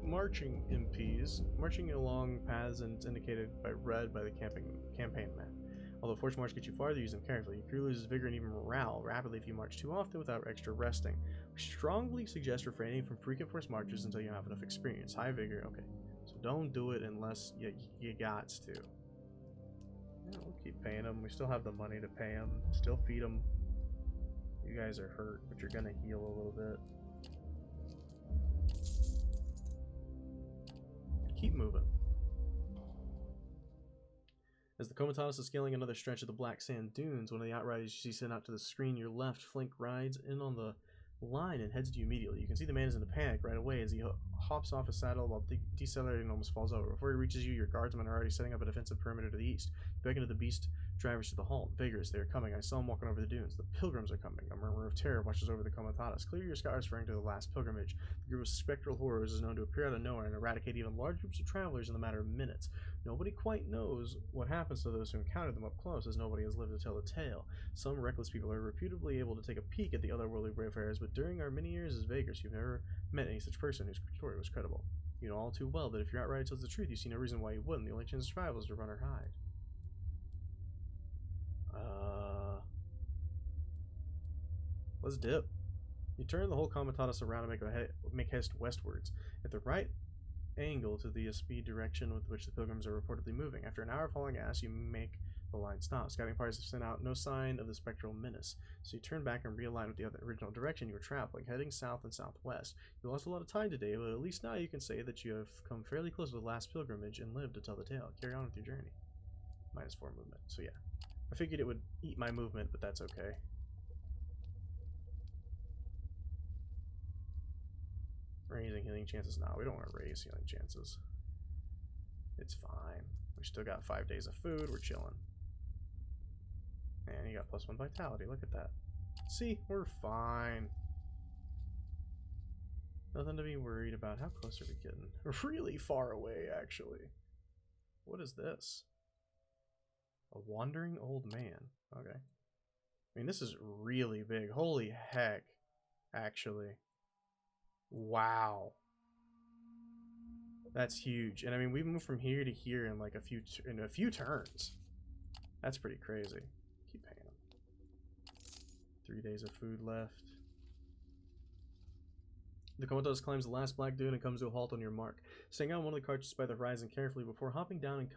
marching MPs, marching along paths and it's indicated by red by the campaign map. Although Force March gets you farther, use them carefully. Your crew loses vigor and even morale rapidly if you march too often without extra resting. We strongly suggest refraining from frequent Force Marches until you have enough experience. High vigor, okay. So don't do it unless you got to. Yeah, we'll keep paying them. We still have the money to pay them. Still feed them. You guys are hurt, but you're gonna heal a little bit. Keep moving. As the Comatose is scaling another stretch of the black sand dunes, one of the outriders you see sent out to the screen your left flank rides in on the line and heads to you immediately. You can see the man is in a panic right away as he hops off his saddle while decelerating and almost falls over. Before he reaches you, your guardsmen are already setting up a defensive perimeter to the east. You beckon to the beast drivers to the halt. Vagrus, they are coming. I saw them walking over the dunes. The pilgrims are coming. A murmur of terror washes over the Comitatus. Clear your skies referring to the last pilgrimage. The group of spectral horrors is known to appear out of nowhere and eradicate even large groups of travelers in the matter of minutes. Nobody quite knows what happens to those who encounter them up close, as nobody has lived to tell the tale. Some reckless people are reputably able to take a peek at the otherworldly wayfarers, but during our many years as Vagrus, you've never met any such person whose story was credible. You know all too well that if your outrider tells the truth, you see no reason why you wouldn't. The only chance of survival is to run or hide. Let's dip. You turn the whole Comitatus around and make haste westwards. At the right angle to the speed direction with which the pilgrims are reportedly moving. After an hour of hauling ass, you make The line stops. Scouting parties have sent out no sign of the spectral menace, so you turn back and realign with the original direction you were traveling, heading south and southwest. You lost a lot of time today, but at least now you can say that you have come fairly close to the last pilgrimage and lived to tell the tale. Carry on with your journey. -4 movement, so yeah. I figured it would eat my movement, but that's okay. Raising healing chances? No, we don't want to raise healing chances. It's fine. We still got 5 days of food. We're chilling. And you got +1 vitality. Look at that. See, we're fine. Nothing to be worried about. How close are we getting? Really far away, actually. What is this? A wandering old man. Okay. I mean, this is really big. Holy heck. Actually. Wow. That's huge. And I mean, we've moved from here to here in like a few turns. That's pretty crazy. Keep paying them. 3 days of food left. The Comatose climbs the last black dune and comes to a halt on your mark. Staying on one of the cartridges by the horizon carefully before hopping down and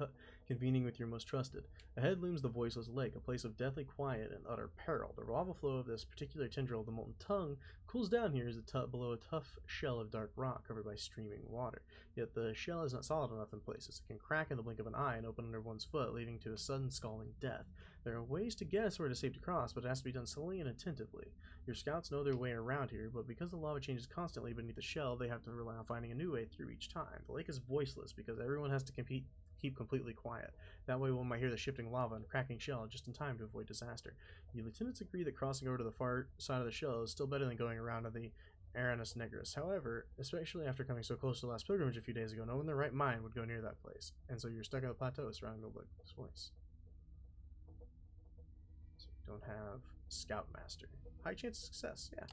convening with your most trusted. Ahead looms the voiceless lake, a place of deathly quiet and utter peril. The lava flow of this particular tendril of the molten tongue cools down here as below a tough shell of dark rock covered by streaming water. Yet the shell is not solid enough in places. It can crack in the blink of an eye and open under one's foot, leading to a sudden scalding death. There are ways to guess where it is safe to cross, but it has to be done slowly and attentively. Your scouts know their way around here, but because the lava changes constantly beneath the shell, they have to rely on finding a new way through each time. The lake is voiceless because everyone has to keep completely quiet. That way one might hear the shifting lava and cracking shell just in time to avoid disaster. You lieutenants agree that crossing over to the far side of the shell is still better than going around to the Aranus Negris. However, especially after coming so close to the last pilgrimage a few days ago, no one in their right mind would go near that place. And so you're stuck on the plateau surrounding the lake's voice. So you don't have Scoutmaster. High chance of success, yeah.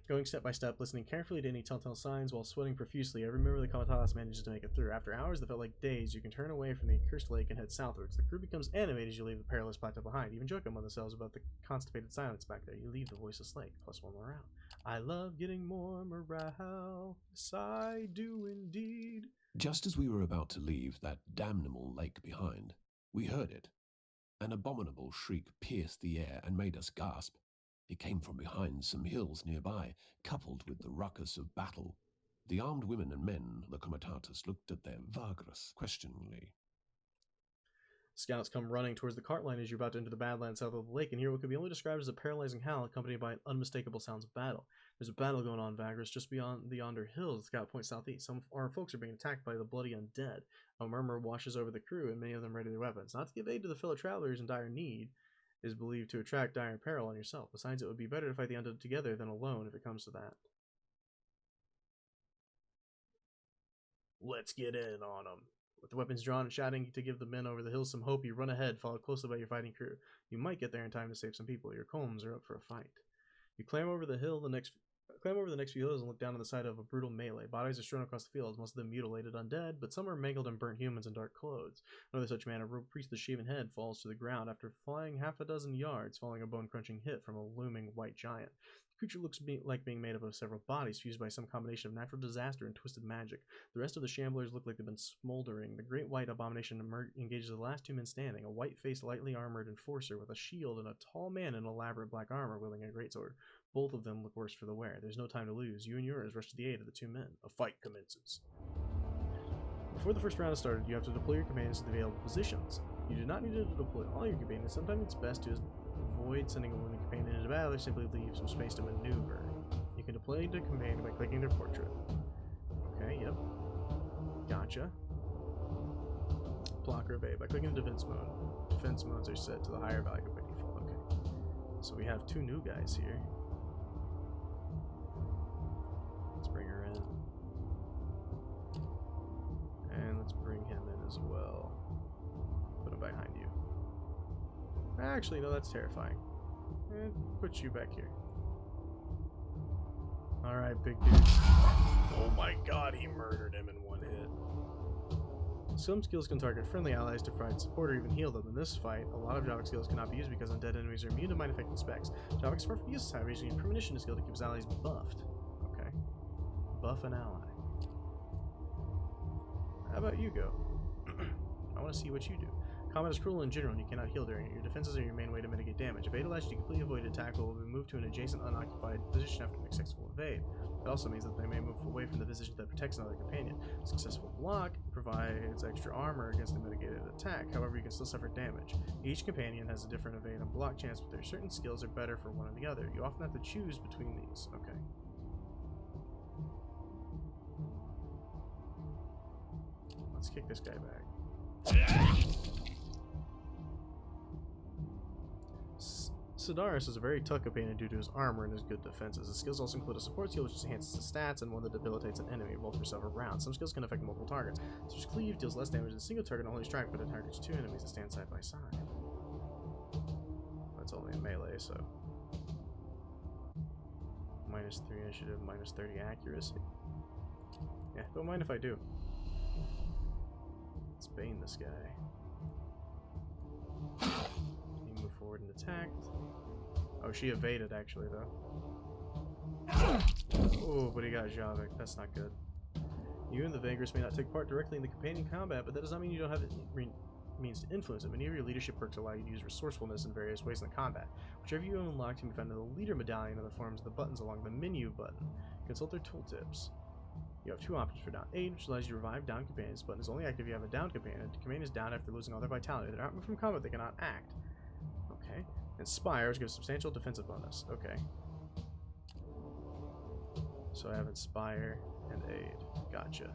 Going step by step, listening carefully to any telltale signs while sweating profusely, every member of the Comatose manages to make it through. After hours that felt like days, you can turn away from the accursed lake and head southwards. The crew becomes animated as you leave the perilous plateau behind, even joking among themselves about the constipated silence back there. You leave the voiceless lake, +1 morale. I love getting more morale. Yes, I do indeed. Just as we were about to leave that damnable lake behind, we heard it. An abominable shriek pierced the air and made us gasp. It came from behind some hills nearby, coupled with the ruckus of battle. The armed women and men, the Comitatus, looked at their Vagrus questioningly. Scouts come running towards the cart line as you're about to enter the Badlands south of the lake, and hear what could be only described as a paralyzing howl accompanied by unmistakable sounds of battle. There's a battle going on, Vagrus, just beyond the yonder hills. The scout points southeast. Some of our folks are being attacked by the bloody undead. A murmur washes over the crew, and many of them ready their weapons. Not to give aid to the fellow travelers in dire need is believed to attract dire peril on yourself. Besides, it would be better to fight the undead together than alone if it comes to that. Let's get in on them. With the weapons drawn and shouting to give the men over the hills some hope, you run ahead, followed closely by your fighting crew. You might get there in time to save some people. Your combs are up for a fight. You climb over the next few hills and look down on the side of a brutal melee. Bodies are strewn across the fields, most of them mutilated undead, but some are mangled and burnt humans in dark clothes. Another such man, a robe priest with a shaven head, falls to the ground after flying half a dozen yards, following a bone-crunching hit from a looming white giant. The creature looks like being made up of several bodies, fused by some combination of natural disaster and twisted magic. The rest of the shamblers look like they've been smoldering. The great white abomination engages the last two men standing, a white-faced, lightly armored enforcer with a shield and a tall man in elaborate black armor wielding a greatsword. Both of them look worse for the wear. There's no time to lose. You and yours rush to the aid of the two men. A fight commences. Before the first round is started, you have to deploy your companions to the available positions. You do not need to deploy all your companions. Sometimes it's best to avoid sending a wounded companion into battle or simply leave some space to maneuver. You can deploy the companion by clicking their portrait. Okay, yep. Gotcha. Block or evade by clicking the defense mode. Defense modes are set to the higher value by default. Okay. So we have two new guys here. Let's bring her in. And let's bring him in as well. Put him behind you. Actually, no, that's terrifying. And put you back here. Alright, big dude. Oh my god, he murdered him in one hit. Some skills can target friendly allies to provide support or even heal them. In this fight, a lot of Javik skills cannot be used because undead enemies are immune to mind-affecting specs. Javik is far from useless, however, using a premonition skill to keep his allies buffed. Okay. Buff an ally. How about you go? I want to see what you do. Combat is cruel in general, and you cannot heal during it. Your defenses are your main way to mitigate damage. Evade allows you to completely avoid attack, but will be moved to an adjacent unoccupied position after a successful evade. It also means that they may move away from the position that protects another companion. Successful block provides extra armor against the mitigated attack, however you can still suffer damage. Each companion has a different evade and block chance, but their certain skills are better for one or the other. You often have to choose between these. Okay. Let's kick this guy back. Sidaris is a very tough companion due to his armor and his good defenses. His skills also include a support skill which enhances his stats and one that debilitates an enemy, both for several rounds. Some skills can affect multiple targets, such as Cleave deals less damage than a single target and only strike, but it targets two enemies that stand side by side. That's only in melee, so... -3 initiative, -30 accuracy. Yeah, don't mind if I do. Let's bane this guy. He moved forward and attacked. Oh, she evaded actually though. Oh, but he got Javik. That's not good. You and the Vagrus may not take part directly in the companion combat, but that does not mean you don't have means to influence it. Many of your leadership perks allow you to use resourcefulness in various ways in the combat. Whichever you unlock can be found in the leader medallion in the forms of the buttons along the menu button. Consult their tooltips. You have two options for down aid, which allows you to revive down companions. This button is only active if you have a down companion. The companion is down after losing all their vitality. They're not moved from combat, they cannot act. Okay. Inspire, which gives substantial defensive bonus. Okay. So I have Inspire and Aid. Gotcha.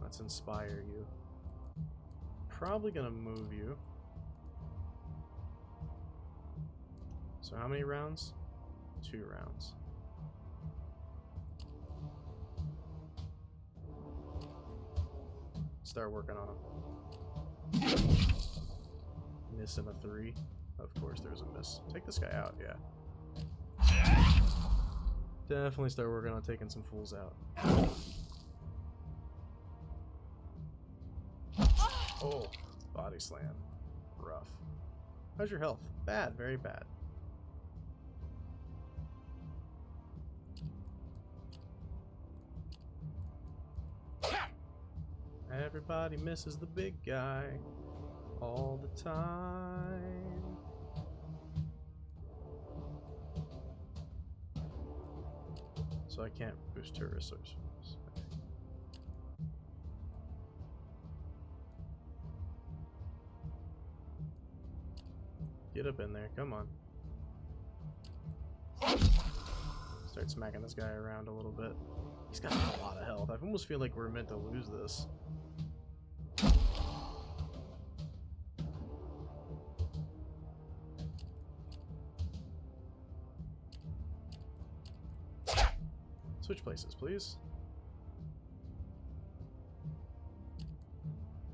Let's Inspire you. Probably gonna move you. So how many rounds? 2 rounds. Start working on him. Missing a 3. Of course there's a miss. Take this guy out, yeah. Definitely start working on taking some fools out. Oh, body slam. Rough. How's your health? Bad, very bad. Everybody misses the big guy all the time. So I can't boost her resources. Get up in there, come on. Start smacking this guy around a little bit. He's got a lot of health. I almost feel like we're meant to lose this. Switch places, please.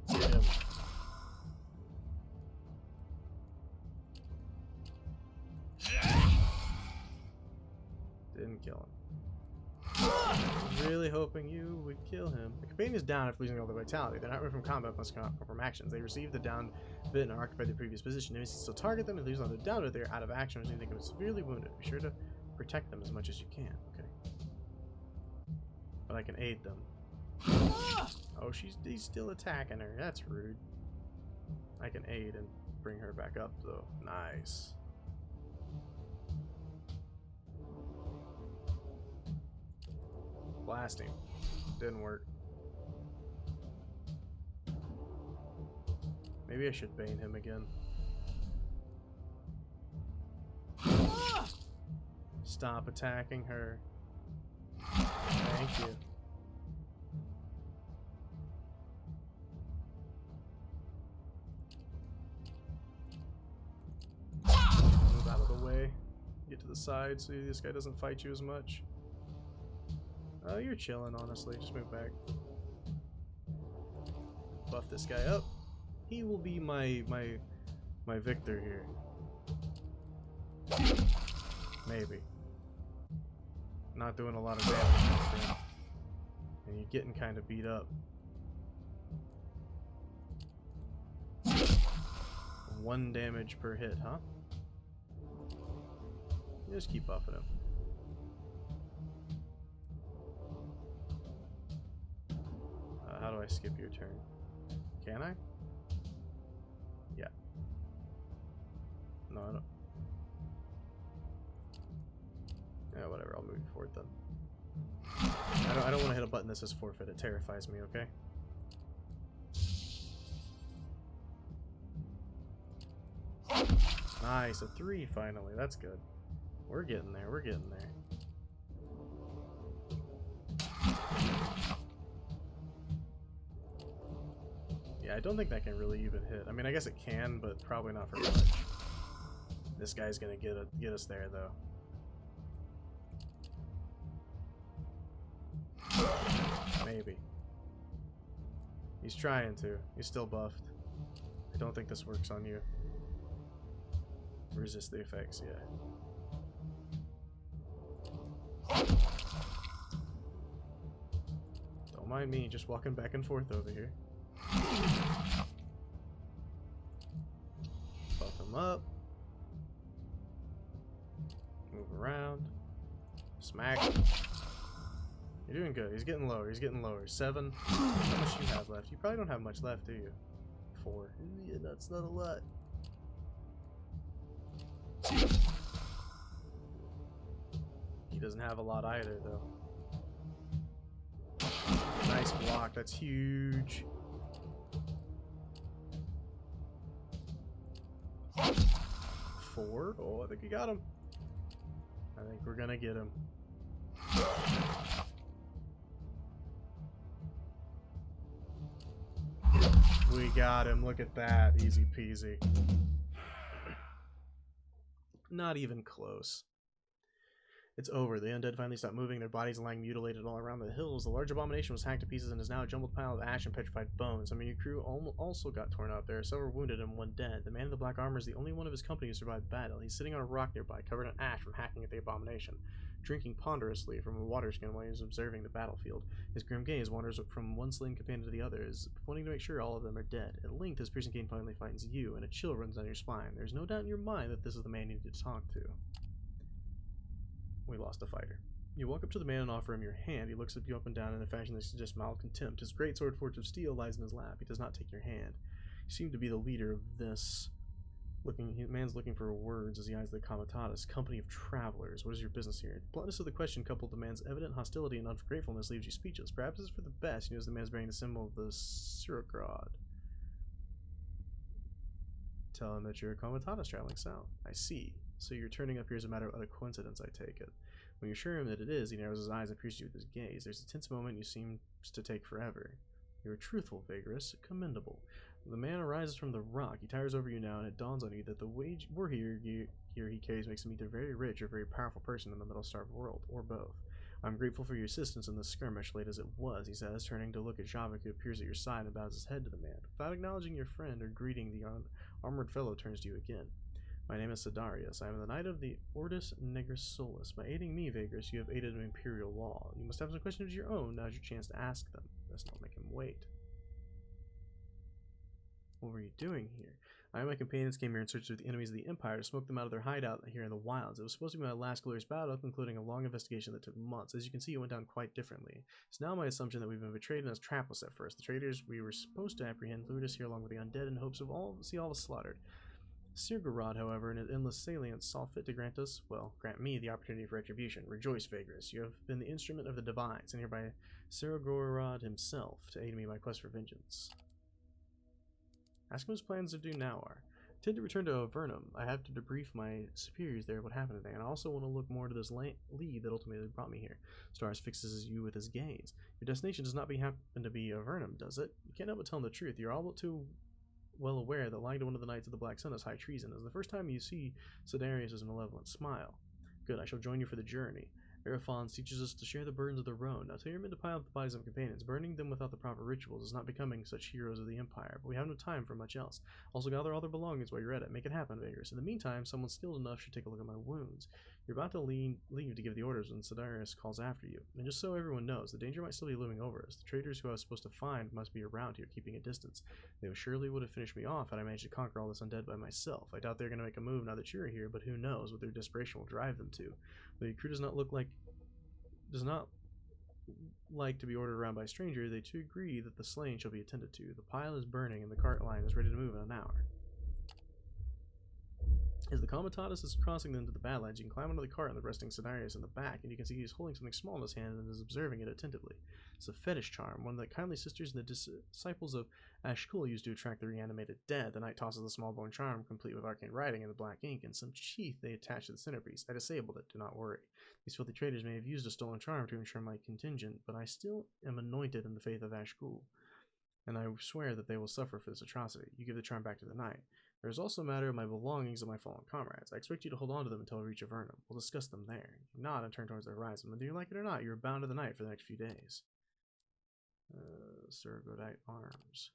Damn. Didn't kill him. Really hoping you would kill him. The companion is down after losing all their vitality. They're not removed from combat unless from actions. They receive the down bit and are occupied their previous position. Enemies can still target them and lose on their down bit. They're out of action, which means they can be severely wounded. Be sure to protect them as much as you can. Okay. But I can aid them. Oh, he's still attacking her. That's rude. I can aid and bring her back up though. Nice. Blasting. Didn't work. Maybe I should bane him again. Stop attacking her. Thank you. Move out of the way. Get to the side so this guy doesn't fight you as much. Oh, you're chilling, honestly. Just move back. Buff this guy up. He will be my victor here. Maybe. Not doing a lot of damage. And you're getting kind of beat up. 1 damage per hit, huh? Just keep buffing him. I skip your turn? Can I? Yeah. No, I don't. Yeah, whatever. I'll move you forward then. I don't want to hit a button that says forfeit. It terrifies me. Okay. Nice, a 3 finally. That's good. We're getting there. We're getting there. Yeah, I don't think that can really even hit. I mean, I guess it can, but probably not for much. This guy's gonna get us there, though. Maybe. He's trying to. He's still buffed. I don't think this works on you. Resist the effects, yeah. Don't mind me, just walking back and forth over here. Buff him up. Move around. Smack. You're doing good. He's getting lower. He's getting lower. 7. How much do you have left? You probably don't have much left, do you? 4. Yeah, that's not a lot. He doesn't have a lot either, though. Nice block. That's huge. 4. Oh, I think we got him. I think we're gonna get him. We got him. Look at that. Easy peasy. Not even close. It's over. The undead finally stopped moving, their bodies lying mutilated all around the hills. The large abomination was hacked to pieces and is now a jumbled pile of ash and petrified bones. Some of your crew also got torn out there. Several wounded and 1 dead. The man in the black armor is the only one of his company who survived battle. He's sitting on a rock nearby, covered in ash from hacking at the abomination, drinking ponderously from a water skin while he's observing the battlefield. His grim gaze wanders from one slain companion to the other, wanting to make sure all of them are dead. At length, his piercing gaze finally finds you, and a chill runs down your spine. There's no doubt in your mind that this is the man you need to talk to. We lost a fighter. You walk up to the man and offer him your hand. He looks at you up and down in a fashion that suggests mild contempt. His great sword forged of steel lies in his lap. He does not take your hand. You seem to be the leader of this. Man's looking for words as he eyes the comitatus. Company of travelers. What is your business here? The bluntness of the question, coupled with the man's evident hostility and ungratefulness, leaves you speechless. Perhaps it's for the best. You notice the man is bearing the symbol of the Sirogrod. Tell him that you're a comitatus traveling south. I see. So your turning up here is a matter of utter coincidence, I take it. When you assure him that it is, he narrows his eyes and pierces you with his gaze. There's a tense moment you seem to take forever. You are truthful, Vagrus. Commendable. The man arises from the rock. He towers over you now, and it dawns on you that the war here he carries makes him either very rich or very powerful person in the middle-starved world, or both. I'm grateful for your assistance in this skirmish, late as it was, he says, turning to look at Javik, who appears at your side and bows his head to the man. Without acknowledging your friend or greeting, the armored fellow turns to you again. My name is Sidarius. I am the Knight of the Ortus Negris Solus. By aiding me, Vagrus, you have aided an imperial law. You must have some questions of your own. Now's your chance to ask them. Let's not make him wait. What were you doing here? I and my companions came here in search of the enemies of the Empire to smoke them out of their hideout here in the wilds. It was supposed to be my last glorious battle, including a long investigation that took months. As you can see, it went down quite differently. It's now my assumption that we've been betrayed and as trap was set for us. The traitors we were supposed to apprehend lured us here along with the undead in hopes of see all of us slaughtered. Sirgorod, however, in his endless salience, saw fit to grant me the opportunity for retribution. Rejoice, Vagrus. You have been the instrument of the divines, and hereby Sirgorod himself, to aid me in my quest for vengeance. Ask him his plans of do now are. I intend to return to Avernum. I have to debrief my superiors there what happened today, and I also want to look more into this lead that ultimately brought me here. Stars fixes you with his gaze. Your destination does not happen to be Avernum, does it? You can't help but tell him the truth. You're all but too well aware that lying to one of the Knights of the Black Sun is high treason. As the first time you see Sidarius' malevolent smile. Good, I shall join you for the journey. Arafons teaches us to share the burdens of the road. Now tell your men to pile up the bodies of companions. Burning them without the proper rituals is not becoming such heroes of the Empire, but we have no time for much else. Also gather all their belongings while you're at it. Make it happen, Vagrus. In the meantime, someone skilled enough should take a look at my wounds. You're about to leave to give the orders when Sidarius calls after you. And just so everyone knows, the danger might still be looming over us. The traitors who I was supposed to find must be around here, keeping a distance. They surely would have finished me off had I managed to conquer all this undead by myself. I doubt they're going to make a move now that you're here, but who knows what their desperation will drive them to. The crew does not like to be ordered around by a stranger, they too agree that the slain shall be attended to. The pile is burning and the cart line is ready to move in an hour. As the comitatus is crossing them to the Badlands, you can climb onto the cart and the resting Cenarius in the back, and you can see he's holding something small in his hand and is observing it attentively. It's a fetish charm, one that kindly sisters and the disciples of Ashkul used to attract the reanimated dead. The knight tosses the small bone charm, complete with arcane writing in the black ink, and some sheath they attach to the centerpiece. I disabled it, do not worry. These filthy traitors may have used a stolen charm to ensure my contingent, but I still am anointed in the faith of Ashkul, and I swear that they will suffer for this atrocity. You give the charm back to the knight. There is also a matter of my belongings of my fallen comrades. I expect you to hold on to them until I reach Avernum. We'll discuss them there. You nod and turn towards the horizon. Whether you like it or not, you are bound to the night for the next few days. Surgodite arms.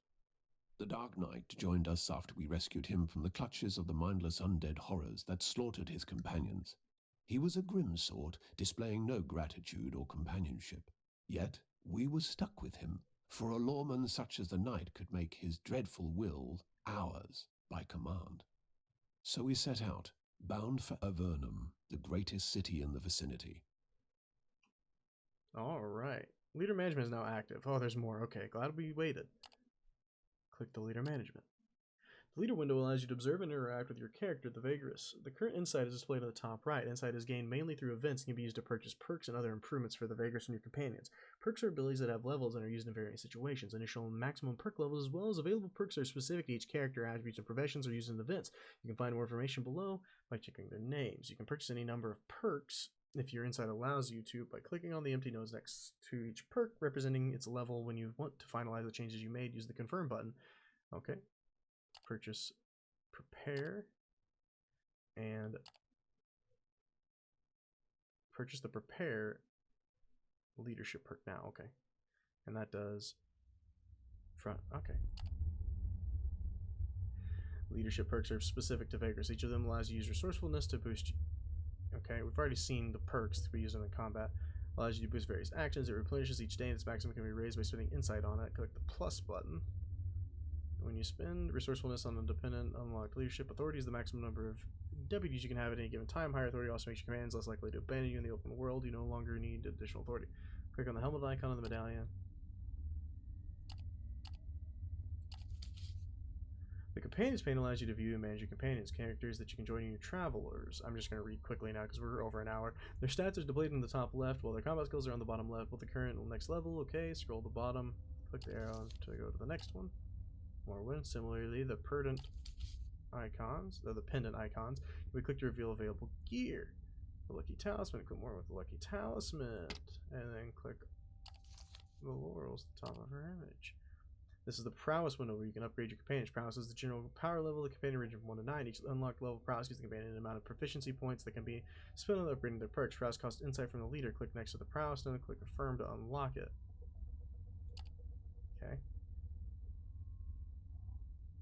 The Dark Knight joined us after we rescued him from the clutches of the mindless undead horrors that slaughtered his companions. He was a grim sort, displaying no gratitude or companionship. Yet we were stuck with him, for a lawman such as the Knight could make his dreadful will ours by command. So we set out, bound for Avernum, the greatest city in the vicinity. All right. Leader management is now active. Oh, there's more. Okay, glad we waited. Click the leader management. The leader window allows you to observe and interact with your character, the Vagrus. The current insight is displayed on the top right. Insight is gained mainly through events and can be used to purchase perks and other improvements for the Vagrus and your companions. Perks are abilities that have levels and are used in various situations. Initial and maximum perk levels, as well as available perks, are specific to each character. Attributes and professions are used in events. You can find more information below by checking their names. You can purchase any number of perks if your insight allows you to by clicking on the empty nodes next to each perk representing its level. When you want to finalize the changes you made, use the confirm button. Okay. Purchase prepare and purchase the prepare leadership perk now. Okay. And that does front. Okay. Leadership perks are specific to Vagrus. Each of them allows you to use resourcefulness to boost. Okay, we've already seen the perks to be used in combat. Allows you to boost various actions. It replenishes each day, and its maximum can be raised by spending insight on it. Click the plus button. When you spend resourcefulness on independent unlocked leadership authorities, the maximum number of deputies you can have at any given time. Higher authority also makes your commands less likely to abandon you in the open world. You no longer need additional authority. Click on the helmet icon on the medallion. The Companions pane allows you to view and manage your companions, characters that you can join in your travelers. I'm just going to read quickly now because we're over an hour. Their stats are displayed in the top left, while their combat skills are on the bottom left. Both the current and next level. Okay, scroll to the bottom, click the arrow to go to the next one. More wins. Similarly, the pendant icons, we click to reveal available gear. The lucky talisman, click more with the lucky talisman, and then click the laurels at the top of her image. This is the prowess window where you can upgrade your companion's prowess. Is the general power level of the companion range from 1 to 9. Each unlocked level of prowess gives the companion an amount of proficiency points that can be spent on upgrading their perks. Prowess costs insight from the leader. Click next to the prowess, then click affirm to unlock it. Okay.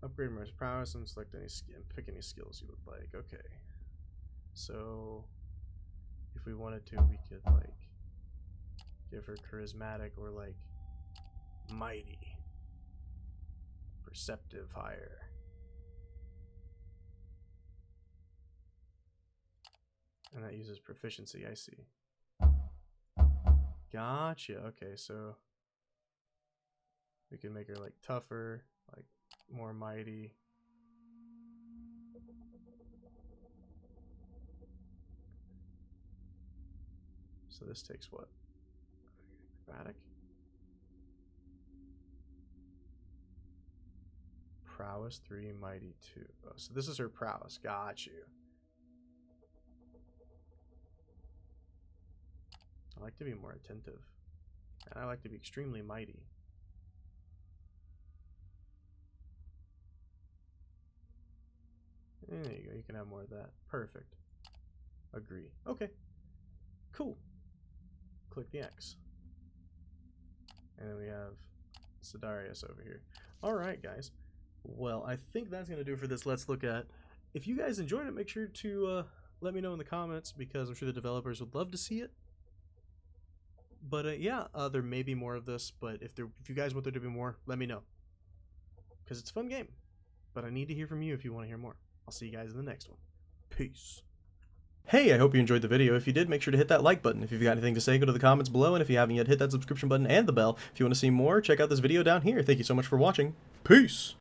Upgrade my prowess and select any pick any skills you would like. Okay. So if we wanted to, we could like give her charismatic or like mighty. Perceptive higher. And that uses proficiency, I see. Gotcha. Okay, so we can make her like tougher, like more mighty. So this takes what? Acrobatic? Prowess 3, mighty 2. Oh, so this is her prowess. Got you. I like to be more attentive. And I like to be extremely mighty. There you go. You can have more of that. Perfect. Agree. Okay. Cool. Click the X. And then we have Sidarius over here. Alright, guys. Well, I think that's going to do it for this Let's Look At. If you guys enjoyed it, make sure to let me know in the comments, because I'm sure the developers would love to see it. But yeah, there may be more of this, but if you guys want there to be more, let me know. Because it's a fun game. But I need to hear from you if you want to hear more. I'll see you guys in the next one. Peace. Hey, I hope you enjoyed the video. If you did, make sure to hit that like button. If you've got anything to say, go to the comments below, and if you haven't yet, hit that subscription button and the bell. If you want to see more, check out this video down here. Thank you so much for watching. Peace!